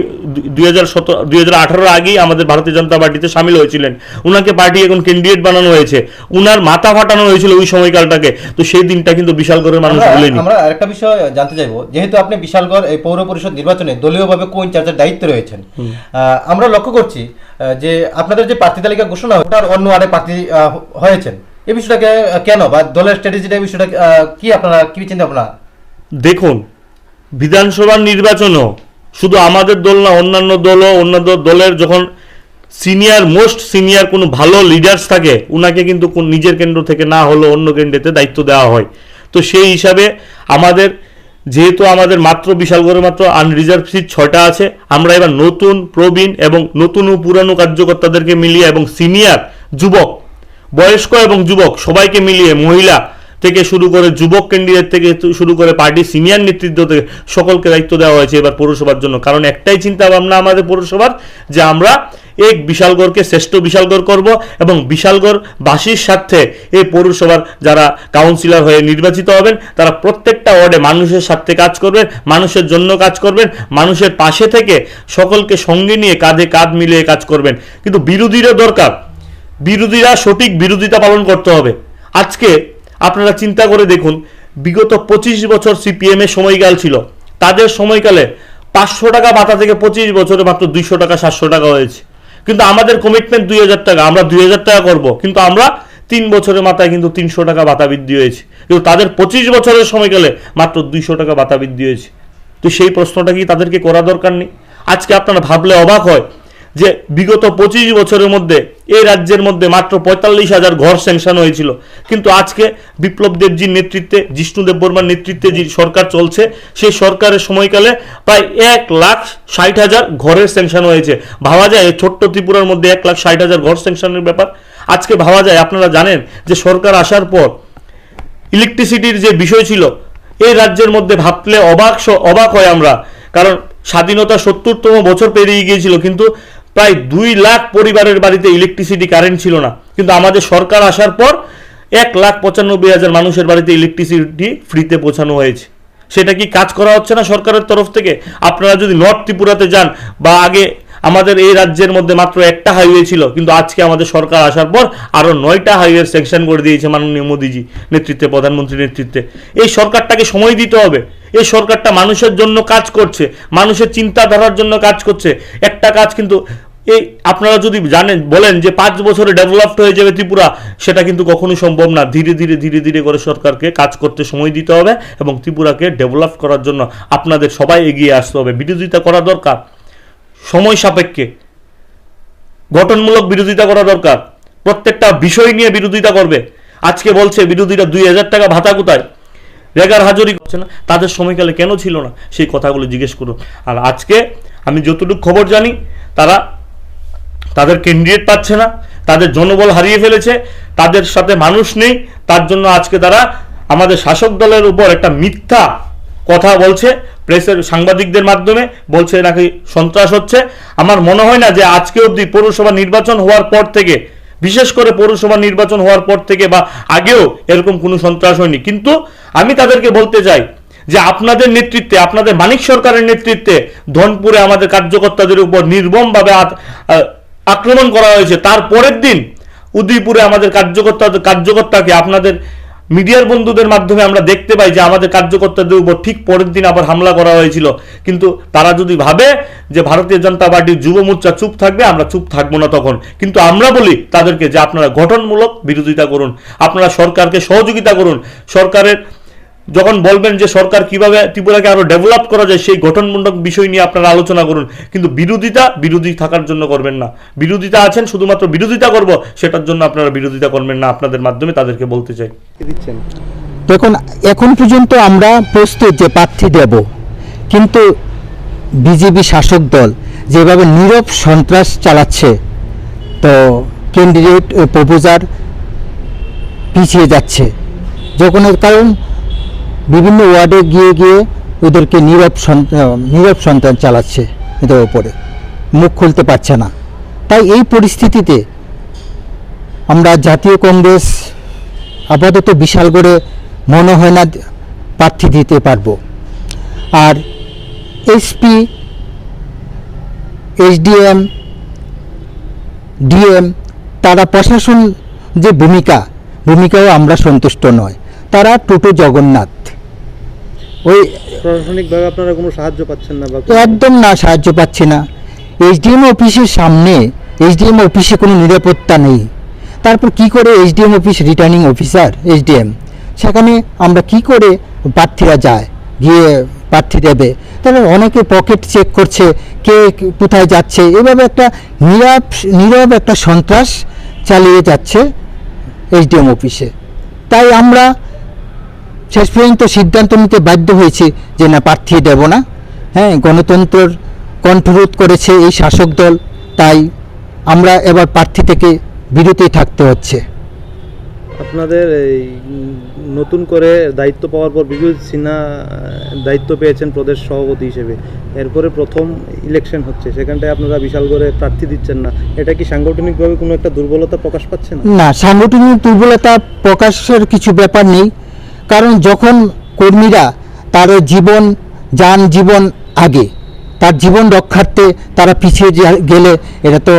2018 আগেই আমাদের ভারতীয় জনতা পার্টিতে সামিল হয়েছিলেন। উনাকে পার্টি এখন ক্যান্ডিডেট বানানো হয়েছে। উনার মাথা ফাটানো হয়েছিল ওই সময়কালটাকে। তো সেই দিনটা কিন্তু বিশালগড়ের মানুষ ভুলেনি। আমরা আরেকটা বিষয় জানতে চাইবো, যেহেতু আপনি বিশালগড় এই পৌর পরিষদ নির্বাচনে দলীয়ভাবে কো-ইনচার্জের দায়িত্বে রয়েছেন, আমরা লক্ষ্য করছি যে আপনাদের যে প্রার্থী তালিকা ঘোষণা ওটার অন্য আরে প্রার্থী হয়েছেন। এই বিষয়টাকে কেন, বা দলের স্ট্র্যাটেজিটা এই বিষয়টা কি, আপনারা কি চিন্তা ভাবনা? দেখুন, বিধানসভার নির্বাচনও শুধু আমাদের দল না, অন্যান্য দলের যখন মোস্ট সিনিয়র কোনো ভালো লিডার্স থাকে, উনাকে কিন্তু নিজের কেন্দ্র থেকে না হলেও অন্য কেন্দ্রেতে দায়িত্ব দেওয়া হয়। তো সেই হিসাবে যেহেতু আমাদের মাত্র বিশালগড়ে মাত্র আনরিজার্ভ সিট 6টা আছে, আমরা এবার নতুন প্রবীণ এবং নতুন ও পুরানো কার্যকর্তাদেরকে মিলিয়ে এবং সিনিয়র যুবক, বয়স্ক এবং যুবক সবাইকে মিলিয়ে, মহিলা থেকে শুরু করে যুবক ক্যান্ডিডেট থেকে শুরু করে পার্টি সিনিয়র নেতৃত্ব থেকে সকলকে দায়িত্ব দেওয়া হয়েছে এবার পৌরসভার জন্য। কারণ একটাই চিন্তা ভাবনা আমাদের পৌরসভার, যে আমরা এক বিশালগড়কে শ্রেষ্ঠ বিশালগড় করব এবং বিশালগড়বাসীর স্বার্থে এই পৌরসভার যারা কাউন্সিলর হয়ে নির্বাচিত হবেন তারা প্রত্যেকটা ওয়ার্ডে মানুষের স্বার্থে কাজ করবেন, মানুষের জন্য কাজ করবেন, মানুষের পাশে থেকে সকলকে সঙ্গে নিয়ে কাঁধে কাঁধ মিলিয়ে কাজ করবেন। কিন্তু বিরোধীরা দরকার, বিরোধীরা সঠিক বিরোধিতা পালন করতে হবে। আজকে আপনারা চিন্তা করে দেখুন, বিগত 25 বছর সিপিএম এর সময়কাল ছিল, তাদের সময়কালে 500 টাকা ভাতা থেকে 25 বছরে মাত্র 200 টাকা 700 টাকা হয়েছে। কিন্তু আমাদের কমিটমেন্ট 2000 টাকা, আমরা 2000 টাকা করব, কিন্তু আমরা 3 বছরের মাথায় কিন্তু 300 টাকা ভাতা বৃদ্ধি হয়েছে। কিন্তু তাদের 25 বছরের সময়কালে মাত্র 200 টাকা ভাতা বৃদ্ধি হয়েছে। তো সেই প্রশ্নটা কি তাদেরকে করা দরকার নেই? আজকে আপনারা ভাবলে অবাক হয় যে বিগত 25 বছরের মধ্যে এই রাজ্যের মধ্যে মাত্র 45,000 ঘর স্যাংশন হয়েছিল, কিন্তু আজকে বিপ্লব দেবজির নেতৃত্বে, জিষ্ণু দেববর্মার নেতৃত্বে যে সরকার চলছে, সেই সরকারের সময়কালে প্রায় 1,60,000 ঘরের স্যাংশন হয়েছে। ভাবা যায় ছোট্ট ত্রিপুরার মধ্যে 1,60,000 ঘর স্যাংশনের ব্যাপার। আজকে ভাবা যায়, আপনারা জানেন যে সরকার আসার পর ইলেকট্রিসিটির যে বিষয় ছিল, এই রাজ্যের মধ্যে ভাবলে অবাক হয় আমরা। কারণ স্বাধীনতা 70তম বছর পেরিয়ে গিয়েছিল, কিন্তু প্রায় 2 লাখ পরিবারের বাড়িতে ইলেকট্রিসিটি কারেন্ট ছিল না। কিন্তু আমাদের সরকার আসার পর 1,95,000 মানুষের বাড়িতে ইলেকট্রিসিটি ফ্রিতে পৌঁছানো হয়েছে। সেটা কি কাজ করা হচ্ছে না সরকারের তরফ থেকে? আপনারা যদি নর্থ ত্রিপুরাতে যান, বা আগে আমাদের এই রাজ্যের মধ্যে মাত্র একটা হাইওয়ে ছিল, কিন্তু আজকে আমাদের সরকার আসার পর আরও 9টা হাইওয়ের সেকশন করে দিয়েছে মাননীয় মোদীজি নেতৃত্বে, প্রধানমন্ত্রীর নেতৃত্বে। এই সরকারটাকে সময় দিতে হবে। এই সরকারটা মানুষের জন্য কাজ করছে, মানুষের চিন্তাধারার জন্য কাজ করছে। একটা কাজ কিন্তু এই আপনারা যদি জানেন, বলেন যে 5 বছরে ডেভেলপড হয়ে যাবে ত্রিপুরা, সেটা কিন্তু কখনোই সম্ভব না। ধীরে ধীরে করে সরকারকে কাজ করতে সময় দিতে হবে এবং ত্রিপুরাকে ডেভেলপ করার জন্য আপনাদের সবাই এগিয়ে আসতে হবে। বিরোধিতা করা দরকার, সময় সাপেক্ষে। গঠনমূলক বিরোধিতা করা দরকার, প্রত্যেকটা বিষয় নিয়ে বিরোধিতা করবে। আজকে বলছে বিরোধীরা 2000 টাকা ভাতা কোথায়, রেগার হাজরি করছে না, তাদের সময়কালে কেন ছিল না, সেই কথাগুলো জিজ্ঞেস করুন। আর আজকে আমি যতটুকু খবর জানি, তাদের ক্যান্ডিডেট পাচ্ছে না, তাদের জনবল হারিয়ে ফেলেছে, তাদের সাথে মানুষ নেই, তার জন্য আজকে তারা আমাদের শাসক দলের উপর একটা মিথ্যা কথা বলছে, প্রেসের সাংবাদিকদের মাধ্যমে বলছে নাকি সন্ত্রাস হচ্ছে। আমার মনে হয় না যে আজকে অবধি পৌরসভা নির্বাচন হওয়ার পর থেকে, বিশেষ করে পৌরসভা নির্বাচন হওয়ার পর থেকে বা আগেও এরকম কোনো সন্ত্রাস হয়নি। কিন্তু আমি তাদেরকে বলতে চাই যে আপনাদের নেতৃত্বে, আপনাদের মানিক সরকারের নেতৃত্বে ধনপুরে আমাদের কার্যকর্তাদের উপর নির্মমভাবে আক্রমণ করা হয়েছে। তার পরের দিন উদয়পুরে আমাদের কার্যকর্তাকে আপনাদের মিডিয়ার বন্ধুদের মাধ্যমে আমরা দেখতে পাই যে আমাদের কার্যকর্তাদের উপর ঠিক পরের দিন আবার হামলা করা হয়েছিল। কিন্তু তারা যদি ভাবে যে ভারতীয় জনতা পার্টির যুব মোর্চা চুপ থাকবে, আমরা চুপ থাকবো না তখন। কিন্তু আমরা বলি তাদেরকে যে আপনারা গঠনমূলক বিরোধিতা করুন, আপনারা সরকারকে সহযোগিতা করুন। সরকারের যখন বলবেন যে সরকার কিভাবে ত্রিপুরাকে আরো ডেভেলপ করা যায়, সেই গঠনমূলক বিষয় নিয়ে আপনারা আলোচনা করুন। কিন্তু বিরোধী থাকার জন্য করবেন না। বিরোধিতা আছেন শুধুমাত্র বিরোধিতা করব, সেটার জন্য আপনারা বিরোধিতা করবেন না। আপনাদের মাধ্যমে তাদেরকে বলতে চাই। দেখুন, এখন পর্যন্ত আমরা প্রস্তুত যে প্রার্থী দেব, কিন্তু বিজেপি শাসক দল যেভাবে নীরব সন্ত্রাস চালাচ্ছে, তো ক্যান্ডিডেট প্রপোজার পিছিয়ে যাচ্ছে। যখন কারণ বিভিন্ন ওয়ার্ডে গিয়ে গিয়ে ওদেরকে নীরব সন্ত্রাস চালাচ্ছে, এদের ওপরে মুখ খুলতে পারছে না। তাই এই পরিস্থিতিতে আমরা জাতীয় কংগ্রেস আপাতত বিশালগড়ে মনে হয় না প্রার্থী দিতে পারবো। আর এসপি, এসডিএম, ডিএম, তারা প্রশাসন যে ভূমিকাও আমরা সন্তুষ্ট নয়। তারা টোটো জগন্নাথ, ওই প্রশাসনিকভাবে আপনারা কোনো সাহায্য পাচ্ছেন না? একদম না, সাহায্য পাচ্ছি না। এসডিএম অফিসের সামনে, এসডিএম অফিসে কোনো নিরাপত্তা নেই। তারপর কি করে SDM office, returning officer SDM, সেখানে আমরা কি করে প্রার্থীরা যায়, গিয়ে প্রার্থী দেবে? তাহলে অনেকে পকেট চেক করছে, কে কোথায় যাচ্ছে, এভাবে একটা নীরব একটা সন্ত্রাস চালিয়ে যাচ্ছে এসডিএম অফিসে। তাই আমরা শেষ পর্যন্ত সিদ্ধান্ত নিতে বাধ্য হয়েছি যে না, প্রার্থী দেব না। হ্যাঁ, গণতন্ত্রের কণ্ঠরোধ করেছে এই শাসক দল, তাই আমরা এবার প্রার্থী থেকে বিরতি থাকতে হচ্ছে। আপনাদের এই নতুন করে দায়িত্ব পাওয়ার পর বিজয় সিনহা দায়িত্ব পেয়েছেন প্রদেশ সভাপতি হিসেবে, এরপরে প্রথম ইলেকশন হচ্ছে, সেখানটায় আপনারা বিশালগড়ে প্রার্থী দিচ্ছেন না, এটা কি সাংগঠনিকভাবে কোনো একটা দুর্বলতা প্রকাশ পাচ্ছে না? না, সাংগঠনিক দুর্বলতা প্রকাশের কিছু ব্যাপার নেই। কারণ যখন কর্মীরা তার জীবন আগে, তার জীবন রক্ষার্থে তারা পিছিয়ে গেলে এটা তো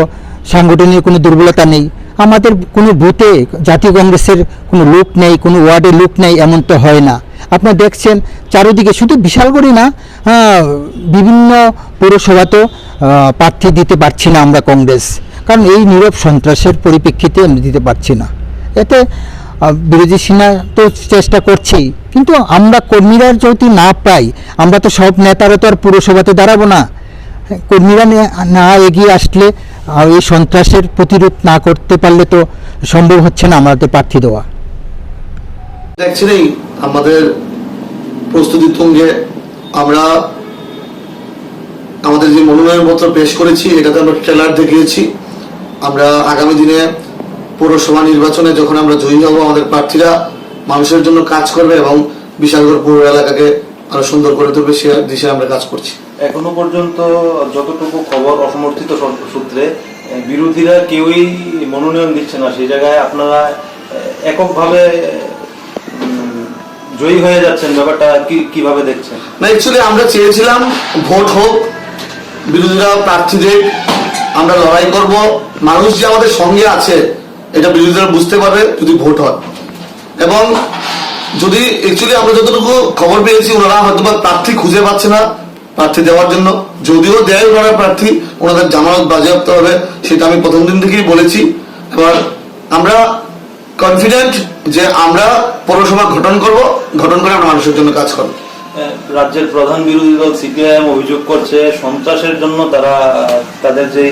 সাংগঠনিক কোনো দুর্বলতা নেই। আমাদের কোনো বুথে জাতীয় কংগ্রেসের কোনো লোক নেই, কোনো ওয়ার্ডে লোক নেই, এমন তো হয় না। আপনারা দেখছেন চারিদিকে, শুধু বিশালগড়ই না, বিভিন্ন পৌরসভাতেও প্রার্থী দিতে পারছি না আমরা কংগ্রেস, কারণ এই নীরব সন্ত্রাসের পরিপ্রেক্ষিতে আমরা দিতে পারছি না। এতে বিরোধী সিনহা তো চেষ্টা করছেই, কিন্তু আমরা কর্মীরা যদি না পাই, আমরা তো সব নেতারা তো আর পুরসভাতে দাঁড়াবো না। কর্মীরা না এগিয়ে আসলে, এই সন্ত্রাসের প্রতিরোধ না করতে পারলে তো সম্ভব হচ্ছে না আমাদের প্রার্থী দেওয়া। দেখছেনই আমাদের প্রস্তুতি তুঙ্গে, আমরা আমাদের যে মনোনয়নপত্র পেশ করেছি, এটাতে আমরা ট্রেলার দেখিয়েছি। আমরা আগামী দিনে পৌরসভা নির্বাচনে যখন আমরা জয়ী হব, আমাদের প্রার্থীরা মানুষের জন্য কাজ করবে এবং বিশালগড় পৌর এলাকাকে আরো সুন্দর করে তুলবে, সে দিশায় আমরা কাজ করছি। এখনো পর্যন্ত যতটুকু খবর, অসমর্থিত সূত্রে বিরোধীরা কেউই মনোনয়ন দিচ্ছে না, সেই জায়গায় আপনারা এককভাবে জয়ী হয়ে যাচ্ছেন, ব্যাপারটা কিভাবে দেখছেন? না, অ্যাকচুয়ালি আমরা চেয়েছিলাম ভোট হোক, বিরোধীরা প্রার্থী দেখ, আমরা লড়াই করব। মানুষ যে আমাদের সঙ্গে আছে এটা বিরোধীরা বুঝতে পারবে যদি ভোট হয়। এবং যদি অ্যাকচুয়ালি আমরা যতটুকু খবর পেয়েছি, ওনারা হয়তো প্রার্থী খুঁজে পাচ্ছে না প্রার্থী দেওয়ার জন্য, যদিও দেয় ওনারা প্রার্থী, ওনাদের জামানত বাজেয়াপ্ত হবে, সেটা আমি প্রথম দিন থেকেই বলেছি। এবার আমরা কনফিডেন্ট যে আমরা পৌরসভা গঠন করে আমরা মানুষের জন্য কাজ করব। রাজ্যের প্রধান বিরোধী দল সিপিআইএম অভিযোগ করছে সন্ত্রাসের জন্য তারা তাদের যে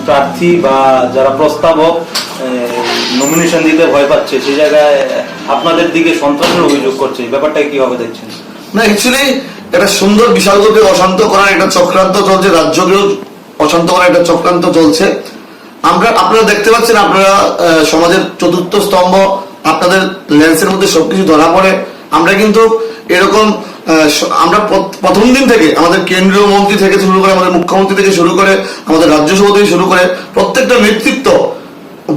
প্রার্থী বা যারা প্রস্তাবক নমিনেশন দিতে ভয় পাচ্ছে, সেই জায়গায় আপনাদের দিকে সন্ত্রাসের অভিযোগ করছে, ব্যাপারটা কিভাবে দেখছেন? না, অ্যাকচুয়ালি এটা সুন্দর বিশালকে অশান্ত করার একটা চক্রান্ত চলছে, রাজ্যকেও অশান্ত করার একটা চক্রান্ত চলছে। আপনারা দেখতে পাচ্ছেন, আপনারা সমাজের চতুর্থ স্তম্ভ, আপনাদের লেন্সের মধ্যে সবকিছু ধরা পড়ে। আমরা কিন্তু এরকম আমরা প্রথম দিন থেকে আমাদের কেন্দ্রীয় মন্ত্রী থেকে শুরু করে, আমাদের মুখ্যমন্ত্রী থেকে শুরু করে, আমাদের রাজ্য সভা থেকে শুরু করে প্রত্যেকটা নেতৃত্ব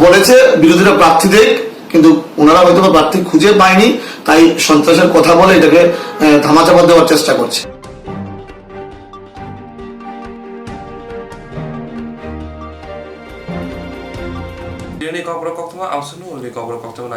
বলেছে বিরোধীরা প্রার্থী দেখ, কিন্তু ওনারা হয়তো প্রার্থী খুঁজে পায়নি, তাই সন্ত্রাসের কথা বলে এটাকে ধামাচাপা দেওয়ার চেষ্টা করছে। Ini Kokborok Koktwma, Koktwma, Koktwma,